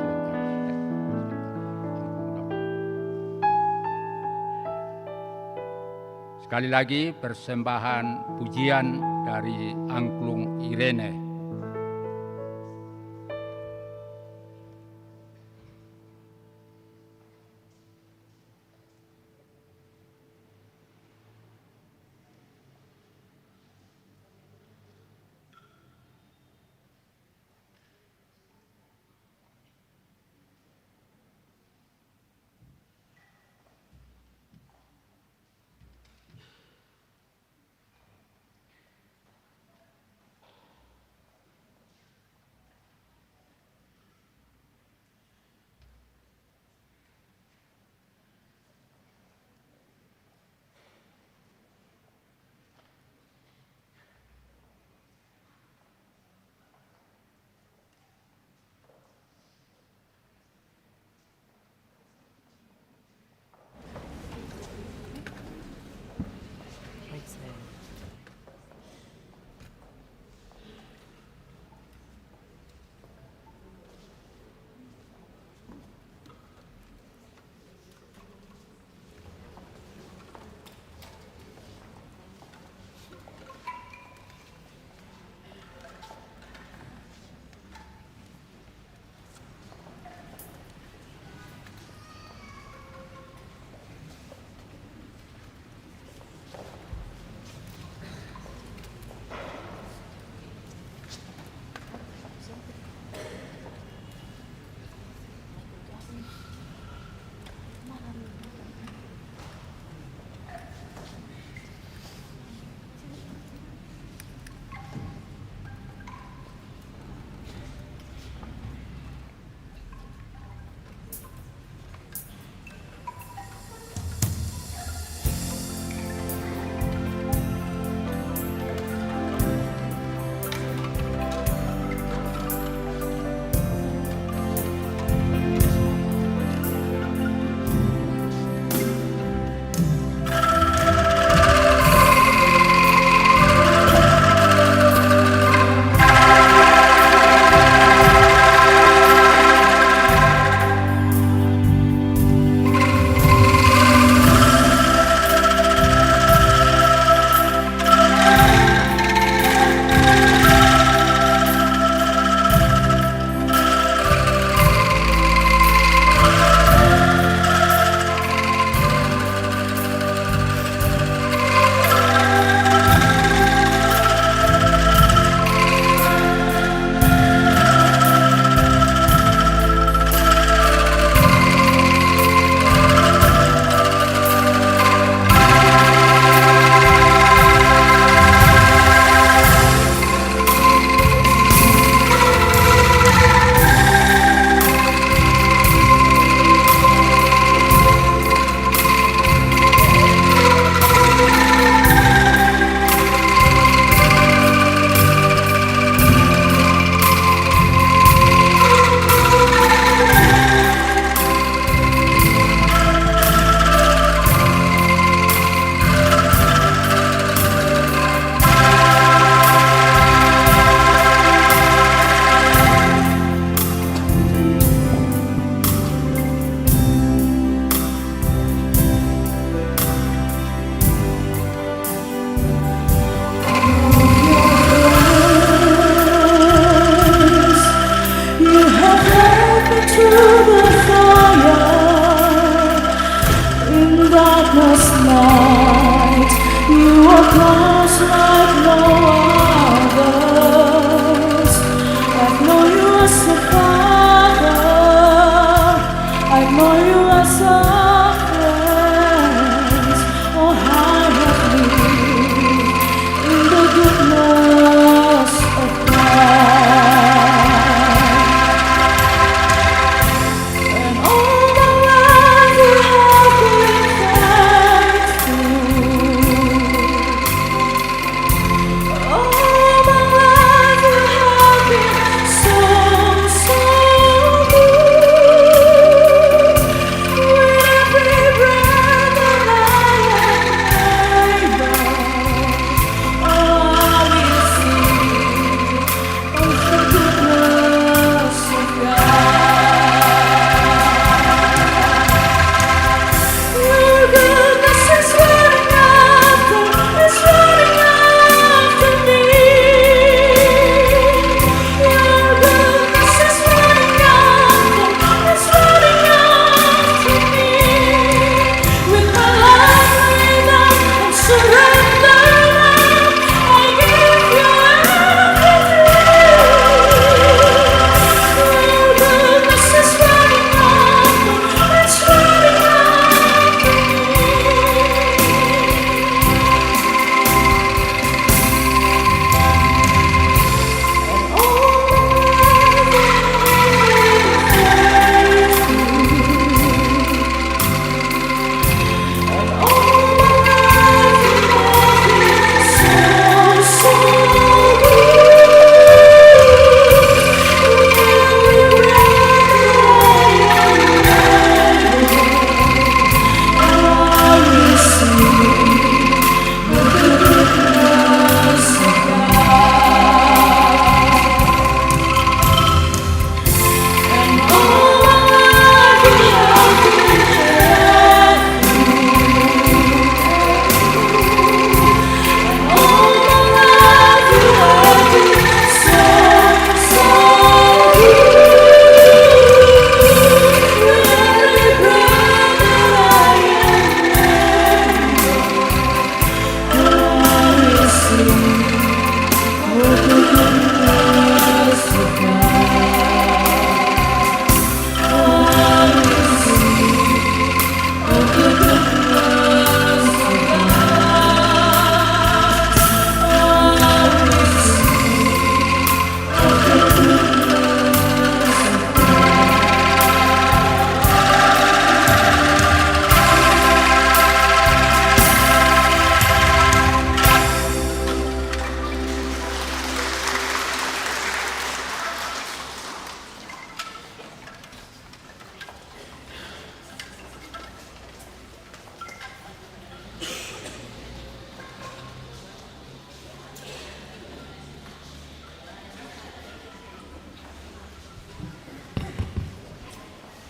Sekali lagi persembahan pujian dari angklung Irene.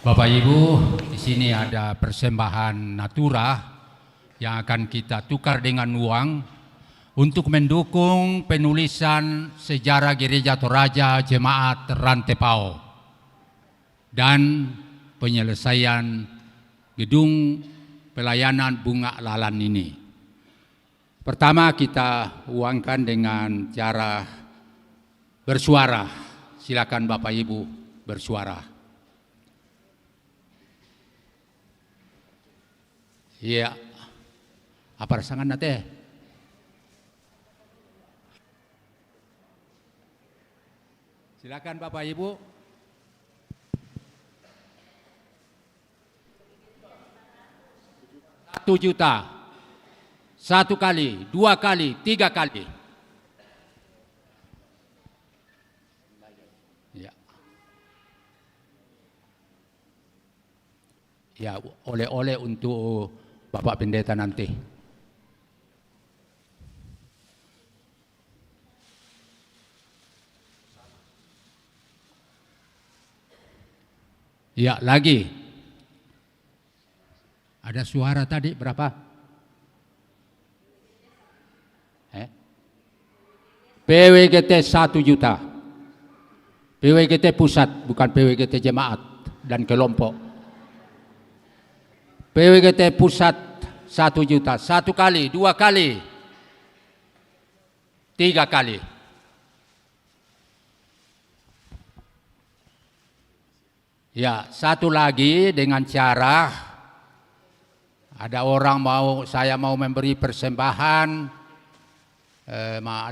Bapak Ibu, di sini ada persembahan natura yang akan kita tukar dengan uang untuk mendukung penulisan sejarah Gereja Toraja Jemaat Rantepao dan penyelesaian gedung pelayanan bunga lalan ini. Pertama kita uangkan dengan cara bersuara. Silakan Bapak Ibu bersuara. Iya, apa rasangan nate? Silakan Bapak Ibu. Rp1 juta, 1 kali, 2 kali, 3 kali. Ya, ya oleh-oleh untuk Bapak Pendeta nanti. Ya, lagi. Ada suara tadi berapa? PWGT 1 juta. PWGT pusat, bukan PWGT jemaat dan kelompok. PWGT pusat 1 juta, 1 kali, 2 kali, 3 kali. Ya, satu lagi dengan cara ada orang saya mau memberi persembahan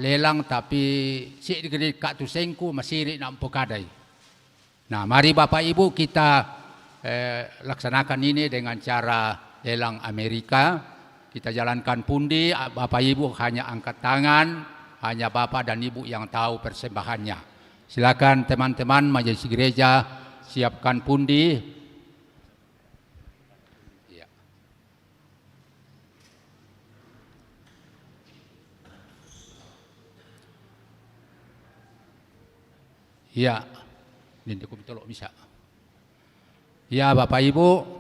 lelang tapi si di kak tu sengku masih nak pokadai. Nah, mari Bapak Ibu kita laksanakan ini dengan cara lelang Amerika. Kita jalankan pundi, Bapak Ibu hanya angkat tangan, hanya Bapak dan Ibu yang tahu persembahannya. Silakan teman-teman majelis gereja siapkan pundi. Ya, ini cukup tolok bisa. Ya, Bapak Ibu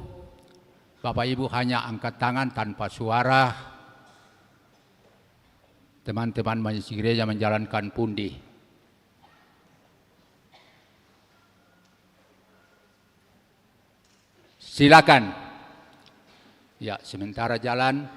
hanya angkat tangan tanpa suara. Teman-teman majelis gereja menjalankan pundi. Silakan. Ya, sementara jalan.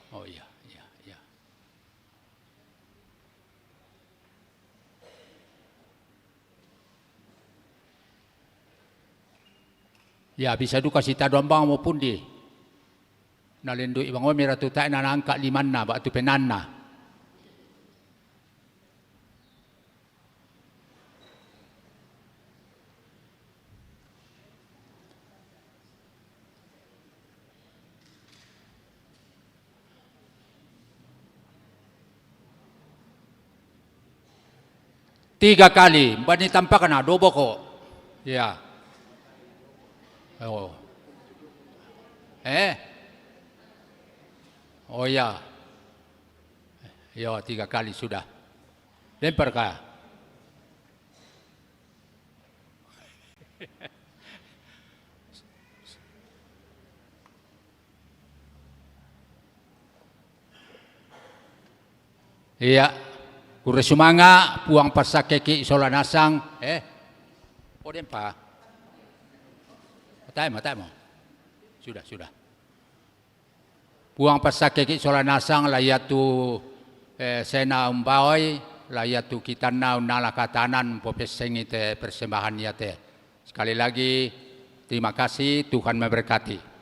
Oh iya, iya, iya. Ya, bisa duka sita dombang maupun di. Nalendu ibang omira tu tayo na angka liman na, ba tu penan na. Tiga kali, bani tampakan na, dobo ko. Ya. Oh. Oh ya. Ya, 3 kali sudah. Lempar ka. Iya. Kure sumanga, puang pasak keki sola nasang. Oh dempa. Matay mo. Sudah. Puang pasak keki sola nasang layatu sena umbawai, layatu kita nala katanan popeseng ite persembahan yate. Sekali lagi terima kasih, Tuhan memberkati.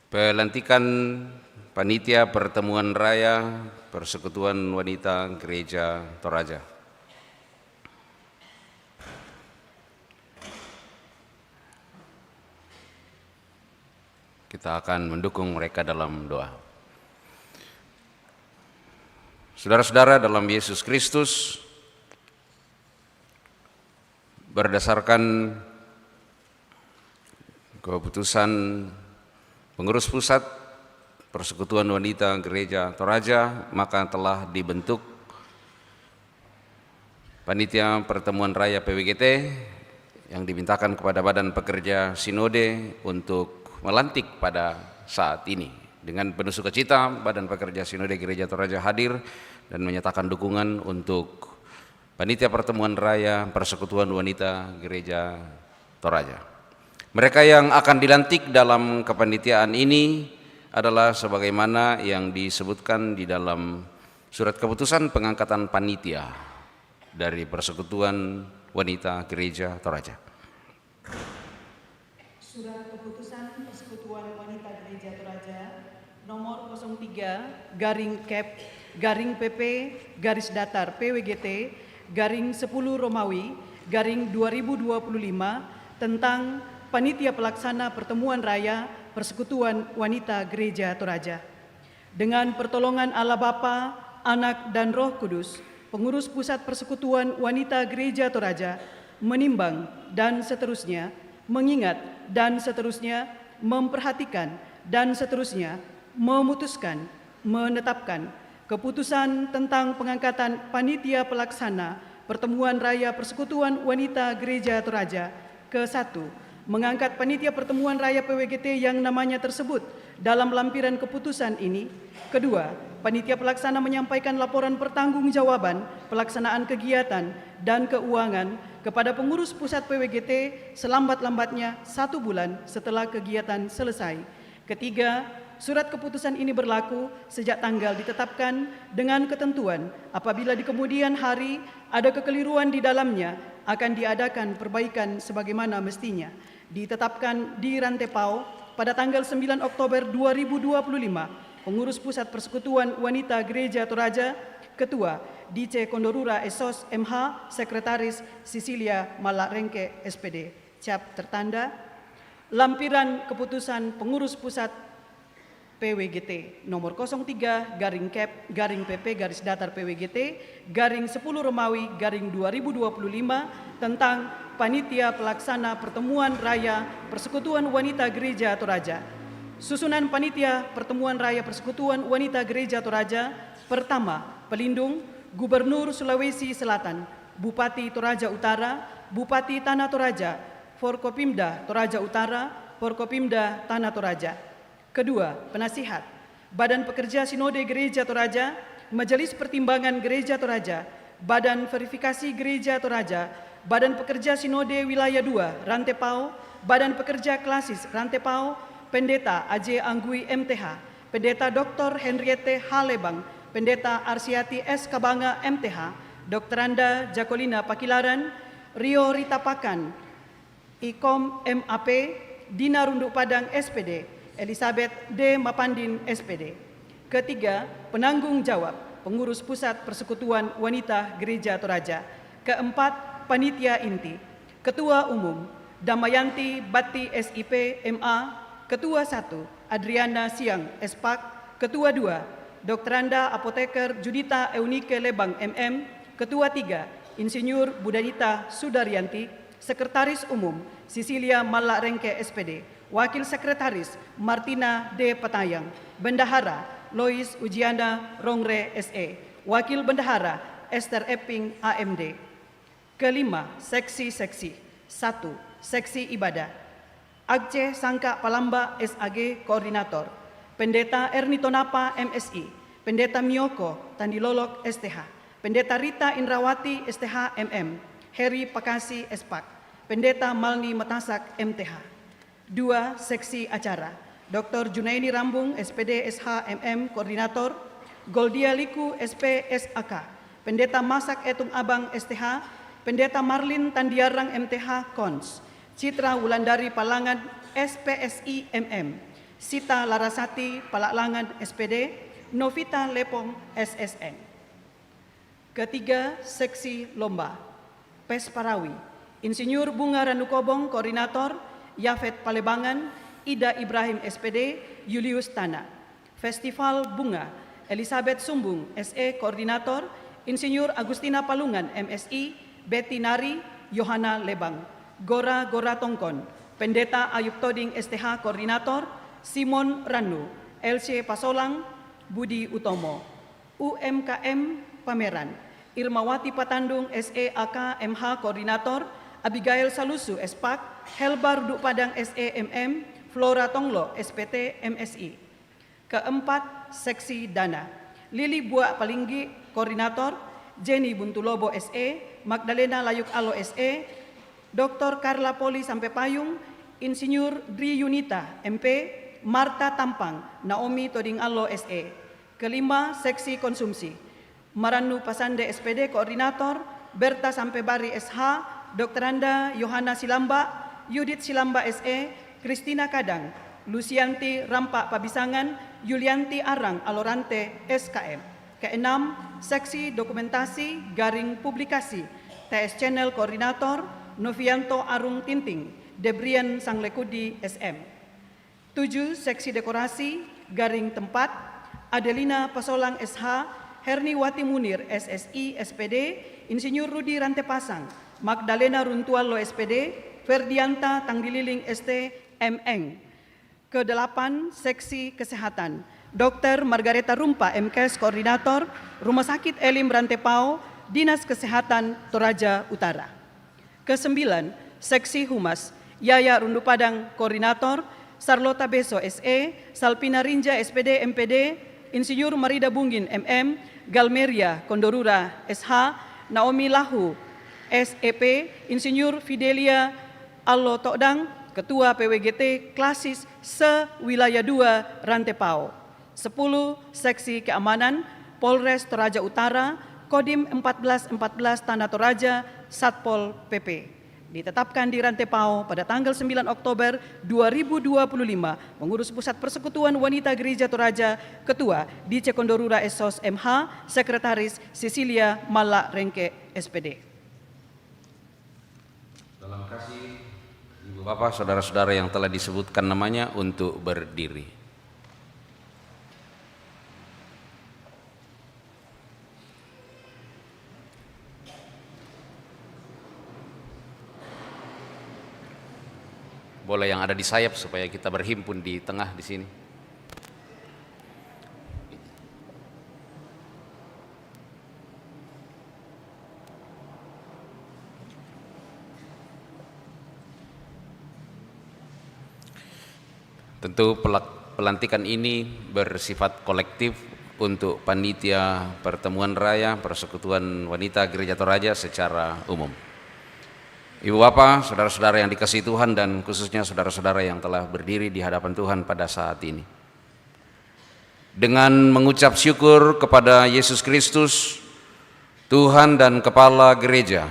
Pelantikan Panitia Pertemuan Raya Persekutuan Wanita Gereja Toraja. Kita akan mendukung mereka dalam doa. Saudara-saudara dalam Yesus Kristus, berdasarkan keputusan Pengurus Pusat Persekutuan Wanita Gereja Toraja, maka telah dibentuk Panitia Pertemuan Raya PWGT yang dimintakan kepada Badan Pekerja Sinode untuk melantik pada saat ini. Dengan penuh sukacita, Badan Pekerja Sinode Gereja Toraja hadir dan menyatakan dukungan untuk Panitia Pertemuan Raya Persekutuan Wanita Gereja Toraja. Mereka yang akan dilantik dalam kepanitiaan ini adalah sebagaimana yang disebutkan di dalam surat keputusan pengangkatan panitia dari Persekutuan Wanita Gereja Toraja. Surat keputusan Persekutuan Wanita Gereja Toraja nomor 03-PP-PWGT-10 tentang Panitia Pelaksana Pertemuan Raya Persekutuan Wanita Gereja Toraja. Dengan pertolongan Allah Bapa, Anak dan Roh Kudus, Pengurus Pusat Persekutuan Wanita Gereja Toraja menimbang dan seterusnya, mengingat dan seterusnya, memperhatikan dan seterusnya, memutuskan, menetapkan keputusan tentang pengangkatan Panitia Pelaksana Pertemuan Raya Persekutuan Wanita Gereja Toraja ke-1, mengangkat Panitia Pertemuan Raya PWGT yang namanya tersebut dalam lampiran keputusan ini. Kedua, Panitia Pelaksana menyampaikan laporan pertanggungjawaban pelaksanaan kegiatan dan keuangan kepada pengurus pusat PWGT selambat-lambatnya 1 bulan setelah kegiatan selesai. Ketiga, surat keputusan ini berlaku sejak tanggal ditetapkan dengan ketentuan apabila di kemudian hari ada kekeliruan di dalamnya akan diadakan perbaikan sebagaimana mestinya. Ditetapkan di Rantepao pada tanggal 9 Oktober 2025, Pengurus Pusat Persekutuan Wanita Gereja Toraja, Ketua DC Kondorura Esos MH, Sekretaris Sisilia Malarengke SPD. Cap tertanda. Lampiran keputusan Pengurus Pusat PWGT nomor 03-PP-PW-10 tentang Panitia Pelaksana Pertemuan Raya Persekutuan Wanita Gereja Toraja. Susunan Panitia Pertemuan Raya Persekutuan Wanita Gereja Toraja. Pertama, pelindung Gubernur Sulawesi Selatan, Bupati Toraja Utara, Bupati Tanah Toraja, Forkopimda Toraja Utara, Forkopimda Tanah Toraja. Kedua, penasihat Badan Pekerja Sinode Gereja Toraja, Majelis Pertimbangan Gereja Toraja, Badan Verifikasi Gereja Toraja, Badan Pekerja Sinode Wilayah 2 Rantepao, Badan Pekerja Klasis Rantepao, Pendeta Aje Anggui MTH, Pendeta Dr. Henriette H. Lebang, Pendeta Arsiati S. Kabanga MTH, Dr. Anda Jakolina Pakilaran, Rio Rita Pakan, Ikom MAP, Dina Runduk Padang SPD, Elizabeth D. Mapandin SPD. Ketiga, penanggung jawab Pengurus Pusat Persekutuan Wanita Gereja Toraja. Keempat, panitia inti. Ketua Umum Damayanti Bati SIP MA. Ketua 1, Adriana Siang SPAK. Ketua 2, Dr. Anda Apoteker Judita Eunike Lebang MM. Ketua 3, Insinyur Budanita Sudaryanti. Sekretaris Umum Sisilia Malarengke SPD. Wakil Sekretaris Martina D. Petayang. Bendahara Lois Ujiana Rongre SE. Wakil Bendahara Esther Epping AMD. Kelima, seksi-seksi. 1. Seksi Ibadah. Aceh Sangka Palamba SAG Koordinator. Pendeta Ernito Napa MSI. Pendeta Miyoko Tandilolok STH. Pendeta Rita Indrawati STH MM. Heri Pakasi SPAK. Pendeta Malni Metasak MTH. 2. Seksi Acara. Dr. Junaini Rambung SPD SH MM Koordinator. Goldia Liku SP SAK. Pendeta Masak Etung Abang STH. Pendeta Marlin Tandiarang MTH Kons. Citra Wulandari Palangan SPSI MM. Sita Larasati Palaklangan SPD. Novita Lepong SSN. Ketiga, seksi lomba. Pes Parawi. Insinyur Bunga Ranukobong Koordinator. Yafet Palebangan, Ida Ibrahim SPD, Julius Tana. Festival Bunga, Elizabeth Sumbung SE Koordinator, Insinyur Agustina Palungan MSI, Betty Nari, Yohana Lebang. Gora Gora Tongkon, Pendeta Ayub Toding STH Koordinator, Simon Ranu, LC Pasolang, Budi Utomo. UMKM Pameran, Irmawati Patandung SE AK MH Koordinator, Abigail Salusu SPAK, Helbar Duk Padang SEMM, Flora Tonglo SPT MSI. Keempat, seksi dana. Lili Buak Palinggi Koordinator, Jenny Buntulobo SE, Magdalena Layuk Alo SE, Dr. Carla Poli Sampai Payung, Insinyur Dri Yunita MP, Marta Tampang, Naomi Toding Alo SE. Kelima, seksi konsumsi. Maranu Pasande SPD Koordinator, Berta Sampebari SH, Dr. Anda Yohana Silamba, Yudit Silamba SE, Kristina Kadang, Lucianti Rampak Pabisangan, Yulianti Arang Alorante SKM. Keenam, seksi dokumentasi garing publikasi, TS Channel Koordinator, Novianto Arung Tinting, Debrian Sanglekudi SM. 7. Seksi dekorasi garing tempat, Adelina Pasolang SH, Herniwati Munir, SSI, SPD, Insinyur Rudi Rantepasang, Magdalena Runtualo, SPD, Ferdianta Tangdililing, ST, MN. Ke-8, Seksi Kesehatan, Dr. Margareta Rumpa, MKes, Koordinator, Rumah Sakit Elim Rantepao, Dinas Kesehatan Toraja Utara. Ke-9, Seksi Humas, Yaya Rundu Padang, Koordinator, Sarlota Beso, SE, Salpina Rinja, SPD, MPD, Insinyur Marida Bunggin, MM, Galmeria Kondorura, SH, Naomi Lahu, SEP, Insinyur Fidelia Allo Tokdang, Ketua PWGT Klasis Se-Wilayah 2 Rantepao. 10, Seksi Keamanan, Polres Toraja Utara, Kodim 1414 Tanah Toraja, Satpol PP. Ditetapkan di Rantepao pada tanggal 9 Oktober 2025, Pengurus Pusat Persekutuan Wanita Gereja Toraja, Ketua DC Kondorura Esos MH, Sekretaris Cecilia Malak Rengke, SPD. Dalam kasih Ibu Bapak, saudara-saudara yang telah disebutkan namanya untuk berdiri. Boleh yang ada di sayap supaya kita berhimpun di tengah di sini. Tentu pelantikan ini bersifat kolektif untuk panitia pertemuan raya Persekutuan Wanita Gereja Toraja secara umum. Ibu Bapak, saudara-saudara yang dikasihi Tuhan, dan khususnya saudara-saudara yang telah berdiri di hadapan Tuhan pada saat ini. Dengan mengucap syukur kepada Yesus Kristus, Tuhan dan Kepala Gereja,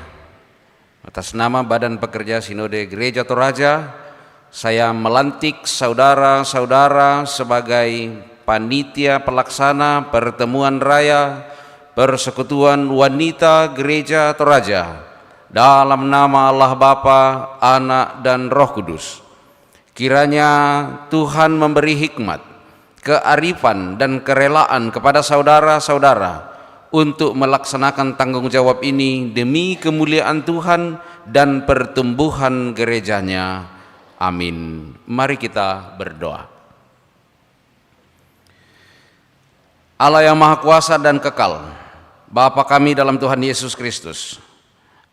atas nama Badan Pekerja Sinode Gereja Toraja, saya melantik saudara-saudara sebagai panitia pelaksana pertemuan raya Persekutuan Wanita Gereja Toraja. Dalam nama Allah Bapa, Anak, dan Roh Kudus. Kiranya Tuhan memberi hikmat, kearifan, dan kerelaan kepada saudara-saudara untuk melaksanakan tanggung jawab ini demi kemuliaan Tuhan dan pertumbuhan gerejanya. Amin. Mari kita berdoa. Allah yang Maha Kuasa dan Kekal, Bapa kami dalam Tuhan Yesus Kristus,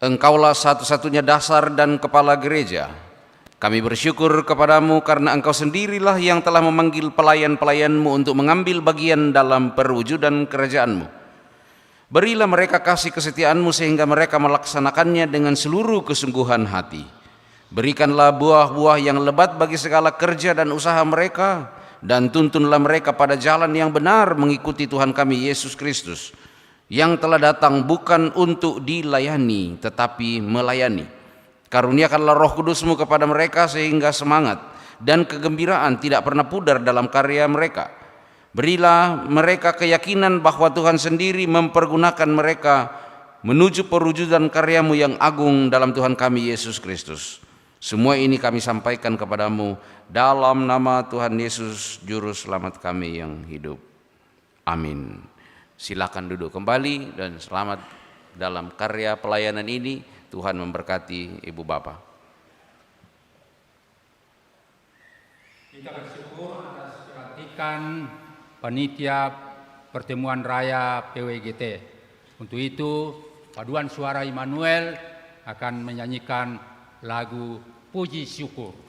Engkaulah satu-satunya dasar dan kepala gereja. Kami bersyukur kepadamu karena Engkau sendirilah yang telah memanggil pelayan-pelayan-Mu untuk mengambil bagian dalam perwujudan kerajaan-Mu. Berilah mereka kasih kesetiaan-Mu sehingga mereka melaksanakannya dengan seluruh kesungguhan hati. Berikanlah buah-buah yang lebat bagi segala kerja dan usaha mereka, dan tuntunlah mereka pada jalan yang benar mengikuti Tuhan kami Yesus Kristus, yang telah datang bukan untuk dilayani tetapi melayani. Karuniakanlah Roh Kudus-Mu kepada mereka sehingga semangat dan kegembiraan tidak pernah pudar dalam karya mereka. Berilah mereka keyakinan bahwa Tuhan sendiri mempergunakan mereka menuju perwujudan karya-Mu yang agung dalam Tuhan kami Yesus Kristus. Semua ini kami sampaikan kepadamu dalam nama Tuhan Yesus Juru Selamat kami yang hidup. Amin. Silakan duduk kembali dan selamat dalam karya pelayanan ini. Tuhan memberkati Ibu Bapak. Kita bersyukur atas pelantikan panitia pertemuan raya PWGT. Untuk itu, paduan suara Immanuel akan menyanyikan lagu Puji Syukur.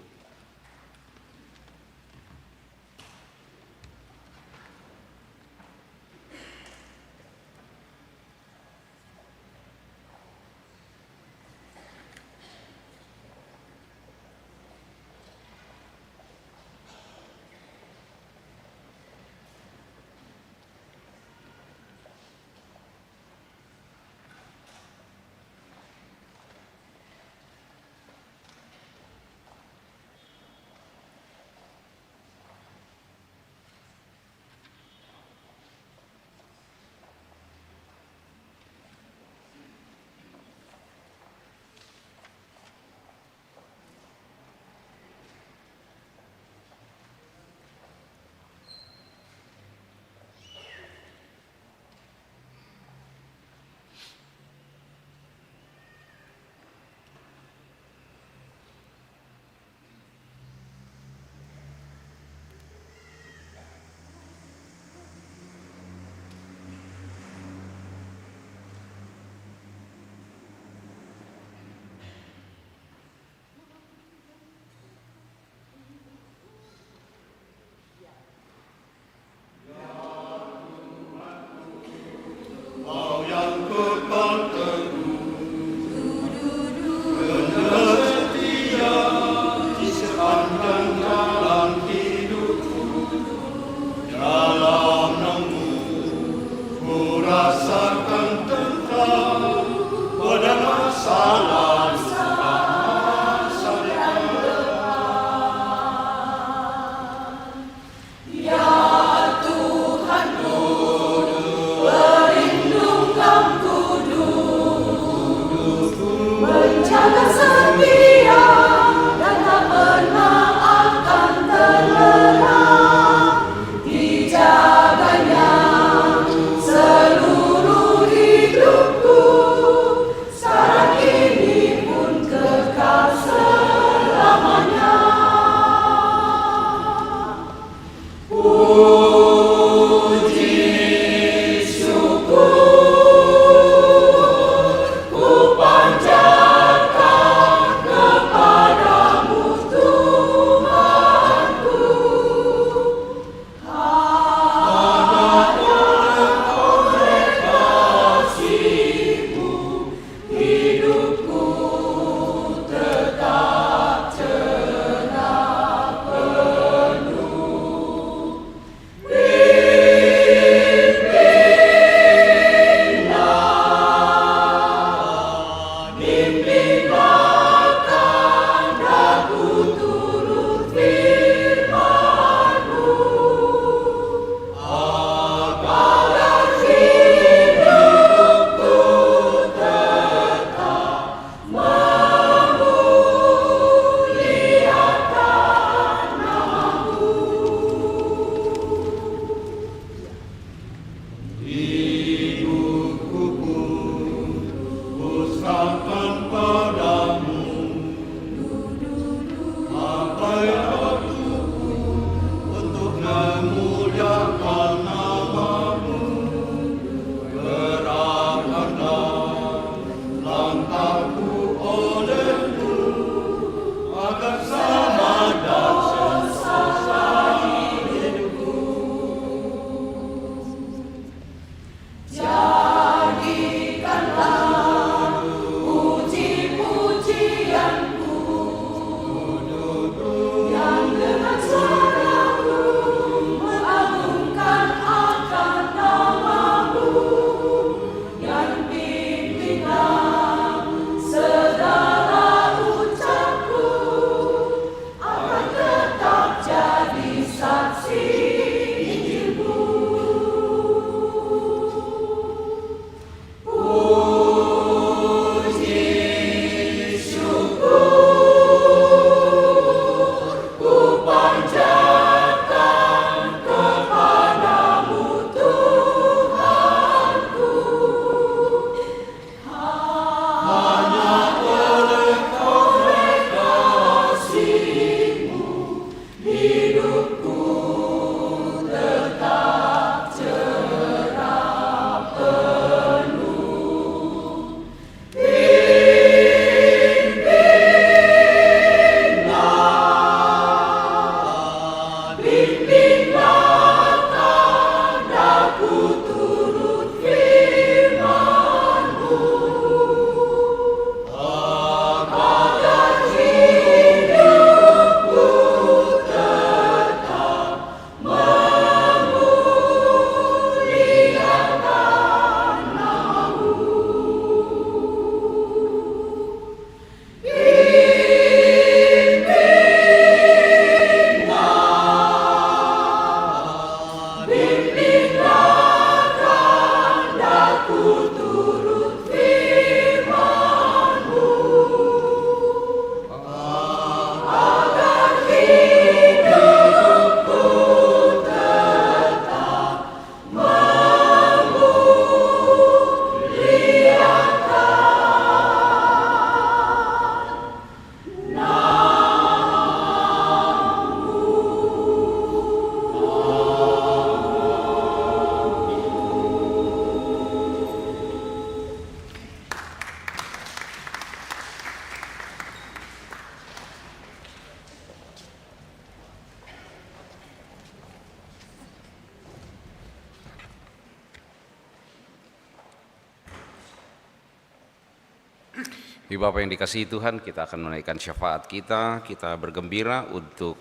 Ibu Bapak yang dikasihi Tuhan, kita akan menaikkan syafaat kita bergembira untuk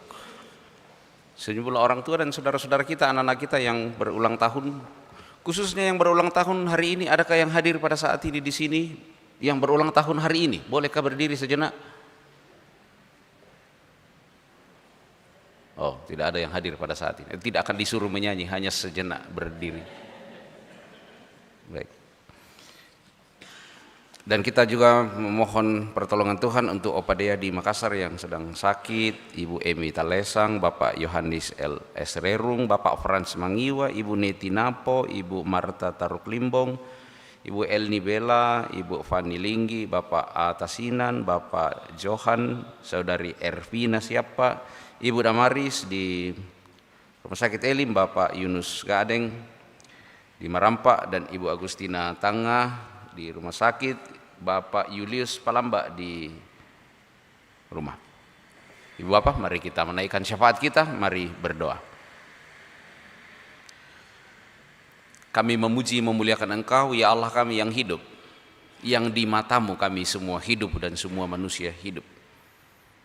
sejumlah orang tua dan saudara-saudara kita, anak-anak kita yang berulang tahun. Khususnya yang berulang tahun hari ini, adakah yang hadir pada saat ini di sini yang berulang tahun hari ini? Bolehkah berdiri sejenak? Oh, tidak ada yang hadir pada saat ini. Tidak akan disuruh menyanyi, hanya sejenak berdiri. Baik. Dan kita juga memohon pertolongan Tuhan untuk Opa Dea di Makassar yang sedang sakit, Ibu Emi Talesang, Bapak Yohanis L. Esrerung, Bapak Frans Mangiwa, Ibu Neti Napo, Ibu Marta Taruk Limbong, Ibu Elni Bella, Ibu Fani Linggi, Bapak Atasinan, Bapak Johan, Saudari Ervina siapa, Ibu Damaris di Rumah Sakit Elim, Bapak Yunus Gadeng di Marampak, dan Ibu Agustina Tangah di rumah sakit, Bapak Julius Palamba di rumah. Ibu Bapak, mari kita menaikkan syafaat kita, mari berdoa. Kami memuji memuliakan Engkau, ya Allah kami yang hidup, yang di matamu kami semua hidup dan semua manusia hidup.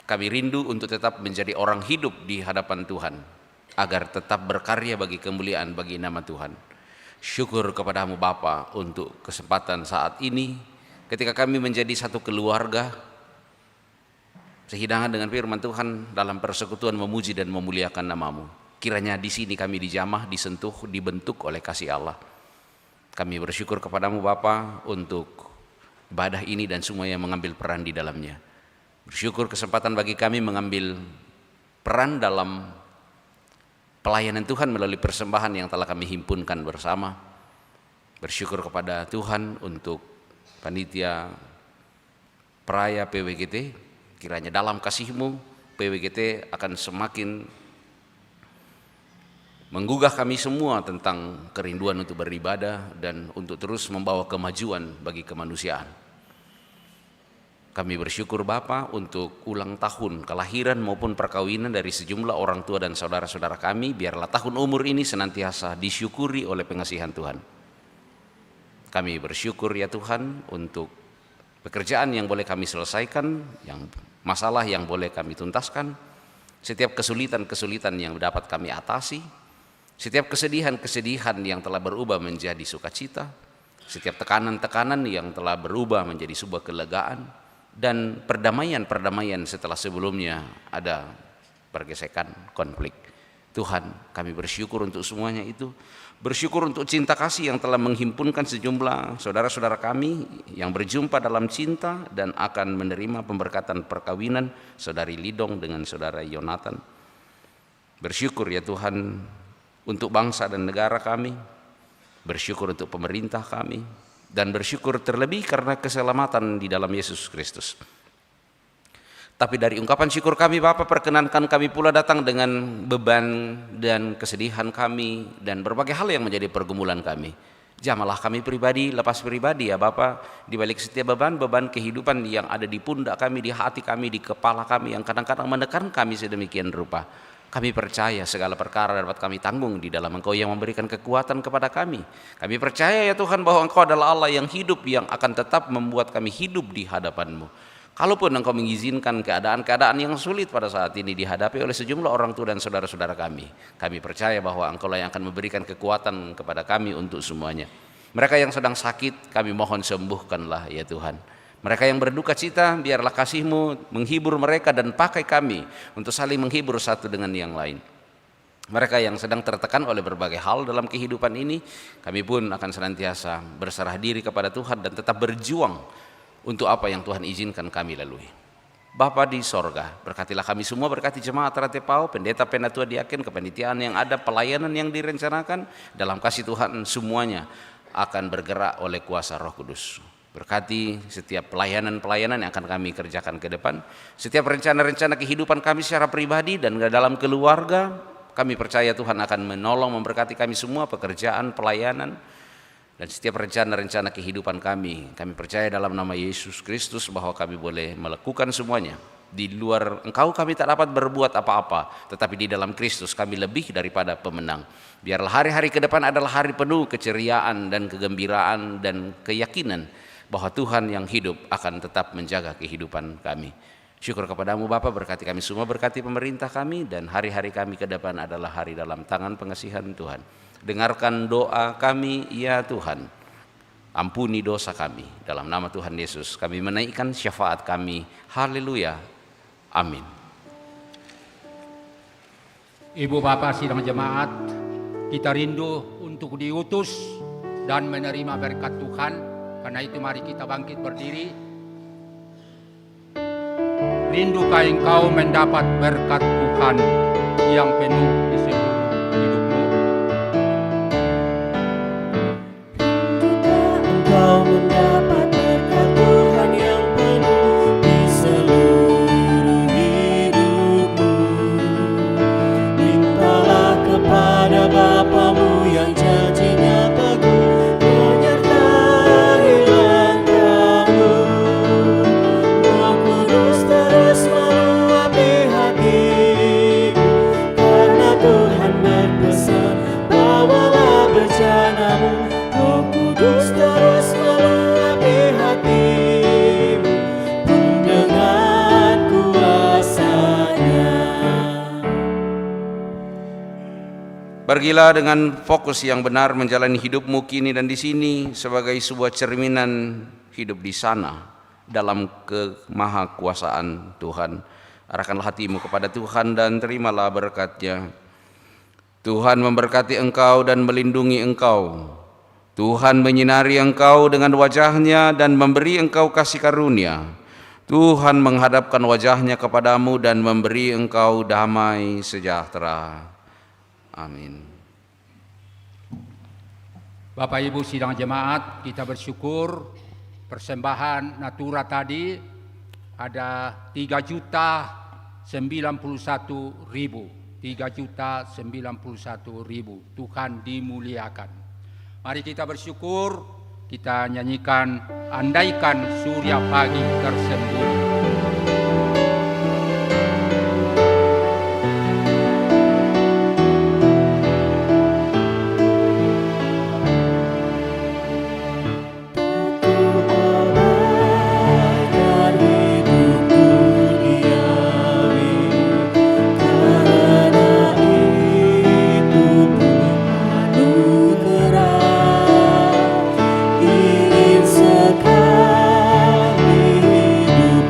Kami rindu untuk tetap menjadi orang hidup di hadapan Tuhan, agar tetap berkarya bagi kemuliaan bagi nama Tuhan. Syukur kepadamu Bapa untuk kesempatan saat ini ketika kami menjadi satu keluarga sehidangan dengan firman Tuhan dalam persekutuan memuji dan memuliakan namamu. Kiranya di sini kami dijamah, disentuh, dibentuk oleh kasih Allah. Kami bersyukur kepadamu Bapa untuk ibadah ini dan semua yang mengambil peran di dalamnya. Bersyukur kesempatan bagi kami mengambil peran dalam pelayanan Tuhan melalui persembahan yang telah kami himpunkan bersama. Bersyukur kepada Tuhan untuk panitia peraya PWGT. Kiranya dalam kasih-Mu PWGT akan semakin menggugah kami semua tentang kerinduan untuk beribadah dan untuk terus membawa kemajuan bagi kemanusiaan. Kami bersyukur Bapa untuk ulang tahun kelahiran maupun perkawinan dari sejumlah orang tua dan saudara-saudara kami. Biarlah tahun umur ini senantiasa disyukuri oleh pengasihan Tuhan. Kami bersyukur ya Tuhan untuk pekerjaan yang boleh kami selesaikan, yang masalah yang boleh kami tuntaskan, setiap kesulitan-kesulitan yang dapat kami atasi, setiap kesedihan-kesedihan yang telah berubah menjadi sukacita, setiap tekanan-tekanan yang telah berubah menjadi sebuah kelegaan, dan perdamaian-perdamaian setelah sebelumnya ada pergesekan, konflik. Tuhan, kami bersyukur untuk semuanya itu. Bersyukur untuk cinta kasih yang telah menghimpunkan sejumlah saudara-saudara kami yang berjumpa dalam cinta dan akan menerima pemberkatan perkawinan Saudari Lidong dengan Saudara Yonatan. Bersyukur ya Tuhan untuk bangsa dan negara kami. Bersyukur untuk pemerintah kami. Dan bersyukur terlebih karena keselamatan di dalam Yesus Kristus. Tapi dari ungkapan syukur kami Bapa, perkenankan kami pula datang dengan beban dan kesedihan kami dan berbagai hal yang menjadi pergumulan kami. Jamalah kami pribadi, lepas pribadi ya Bapa, di balik setiap beban kehidupan yang ada di pundak kami, di hati kami, di kepala kami yang kadang-kadang menekan kami sedemikian rupa. Kami percaya segala perkara dapat kami tanggung di dalam Engkau yang memberikan kekuatan kepada kami. Kami percaya ya Tuhan bahwa Engkau adalah Allah yang hidup, yang akan tetap membuat kami hidup di hadapan-Mu. Kalaupun Engkau mengizinkan keadaan-keadaan yang sulit pada saat ini dihadapi oleh sejumlah orang tua dan saudara-saudara kami percaya bahwa Engkau lah yang akan memberikan kekuatan kepada kami untuk semuanya. Mereka yang sedang sakit, kami mohon sembuhkanlah ya Tuhan. Mereka yang berduka cita, biarlah kasih-Mu menghibur mereka dan pakai kami untuk saling menghibur satu dengan yang lain. Mereka yang sedang tertekan oleh berbagai hal dalam kehidupan ini, kami pun akan senantiasa berserah diri kepada Tuhan dan tetap berjuang untuk apa yang Tuhan izinkan kami lalui. Bapa di sorga, berkatilah kami semua, berkati jemaat Ratepao, pendeta, penatua, diaken, kepanitiaan yang ada, pelayanan yang direncanakan, dalam kasih Tuhan semuanya akan bergerak oleh kuasa Roh Kudus. Berkati setiap pelayanan-pelayanan yang akan kami kerjakan ke depan, setiap rencana-rencana kehidupan kami secara pribadi dan dalam keluarga. Kami percaya Tuhan akan menolong, memberkati kami semua, pekerjaan, pelayanan, dan setiap rencana-rencana kehidupan kami. Kami percaya dalam nama Yesus Kristus bahwa kami boleh melakukan semuanya. Di luar Engkau kami tak dapat berbuat apa-apa, tetapi di dalam Kristus kami lebih daripada pemenang. Biarlah hari-hari ke depan adalah hari penuh keceriaan dan kegembiraan dan keyakinan bahwa Tuhan yang hidup akan tetap menjaga kehidupan kami. Syukur kepadamu Bapa, berkati kami semua, berkati pemerintah kami, dan hari-hari kami ke depan adalah hari dalam tangan pengasihan Tuhan. Dengarkan doa kami ya Tuhan, ampuni dosa kami, dalam nama Tuhan Yesus kami menaikkan syafaat kami. Haleluya, amin. Ibu Bapak sidang jemaat, kita rindu untuk diutus dan menerima berkat Tuhan. Karena itu mari kita bangkit berdiri. Rindukah engkau mendapat berkat Tuhan yang penuh di seluruh hidupmu? Rindukah engkau mendapat berkat Tuhan yang penuh di seluruh hidupmu? Mintalah kepada Bapamu yang janjinya teguh, menyertai langkahmu. Roh Kudus terus meluapi hatimu, karena Tuhan berpesan, bawalah bejanamu. Roh Kudus terus meluapi hatimu, pun dengan kuasa-Nya. Pergilah dengan fokus yang benar menjalani hidupmu kini dan di sini sebagai sebuah cerminan hidup di sana dalam kemahakuasaan Tuhan. Arahkanlah hatimu kepada Tuhan dan terimalah berkat-Nya. Tuhan memberkati engkau dan melindungi engkau. Tuhan menyinari engkau dengan wajah-Nya dan memberi engkau kasih karunia. Tuhan menghadapkan wajah-Nya kepadamu dan memberi engkau damai sejahtera. Amin. Bapak Ibu sidang jemaat, kita bersyukur persembahan Natura tadi ada 3.091.000. 3.091.000. Tuhan dimuliakan. Mari kita bersyukur, kita nyanyikan andaikan surya pagi tersembunyi. Ingin sekali hidup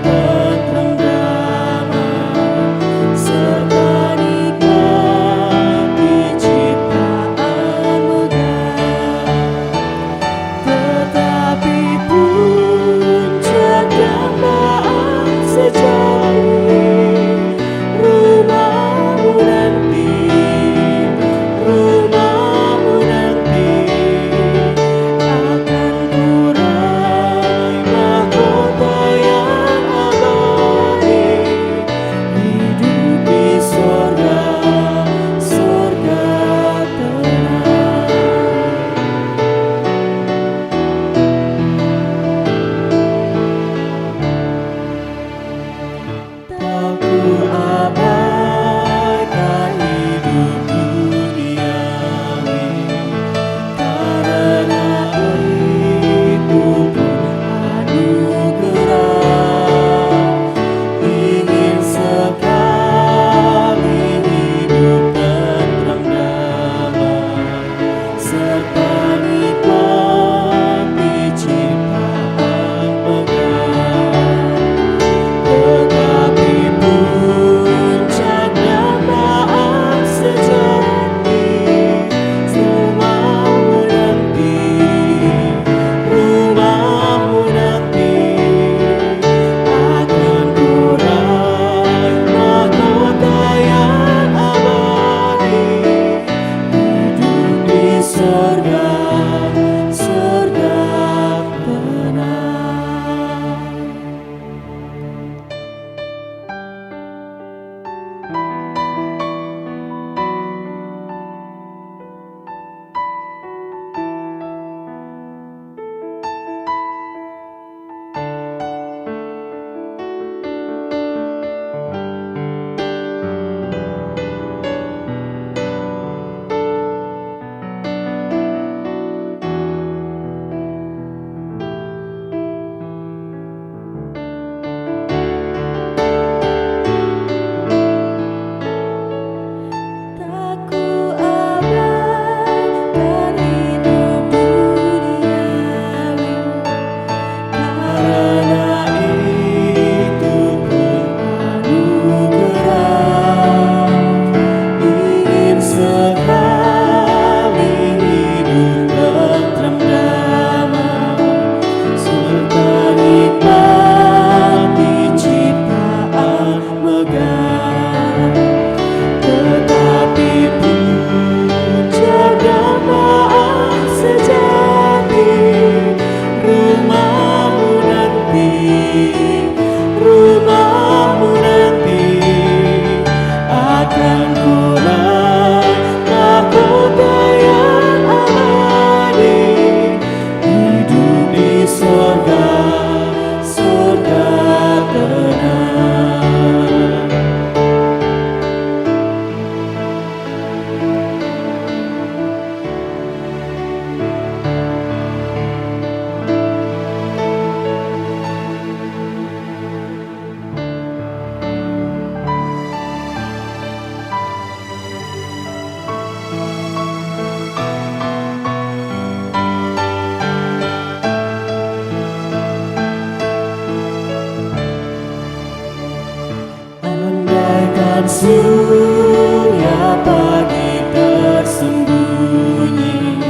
surya pagi tersembunyi,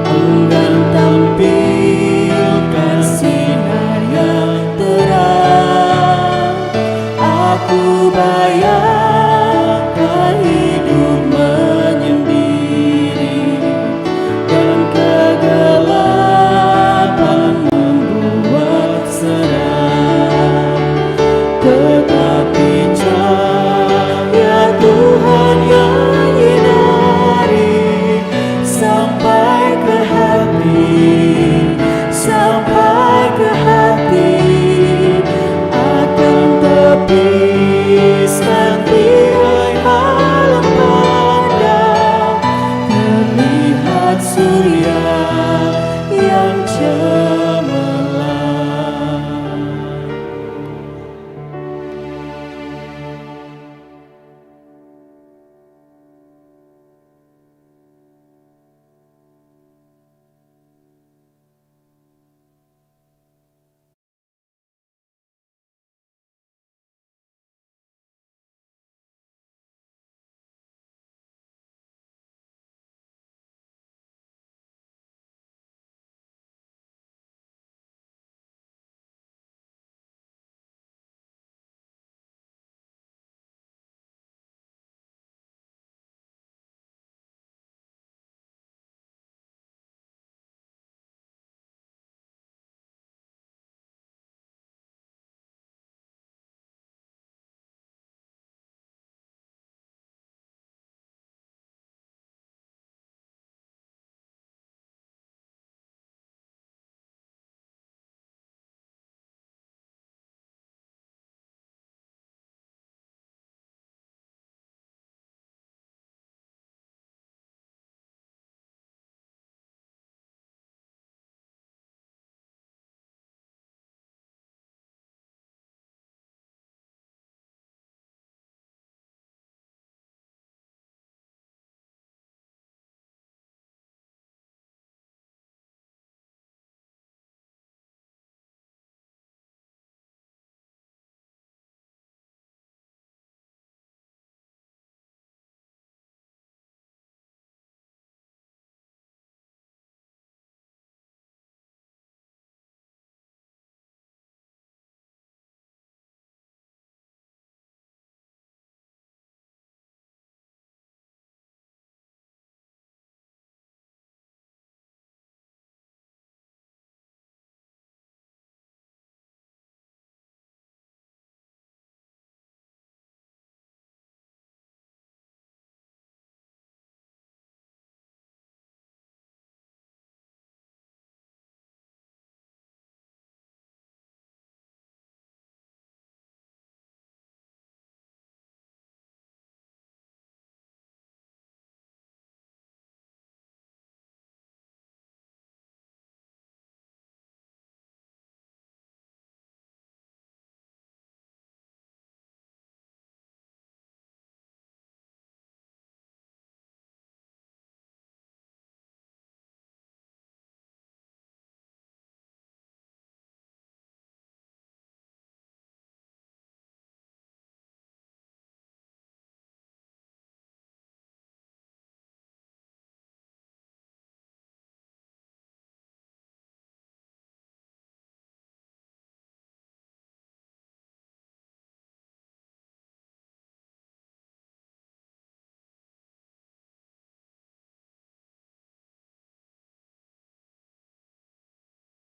enggan tampilkan sinar yang terang. Aku bayar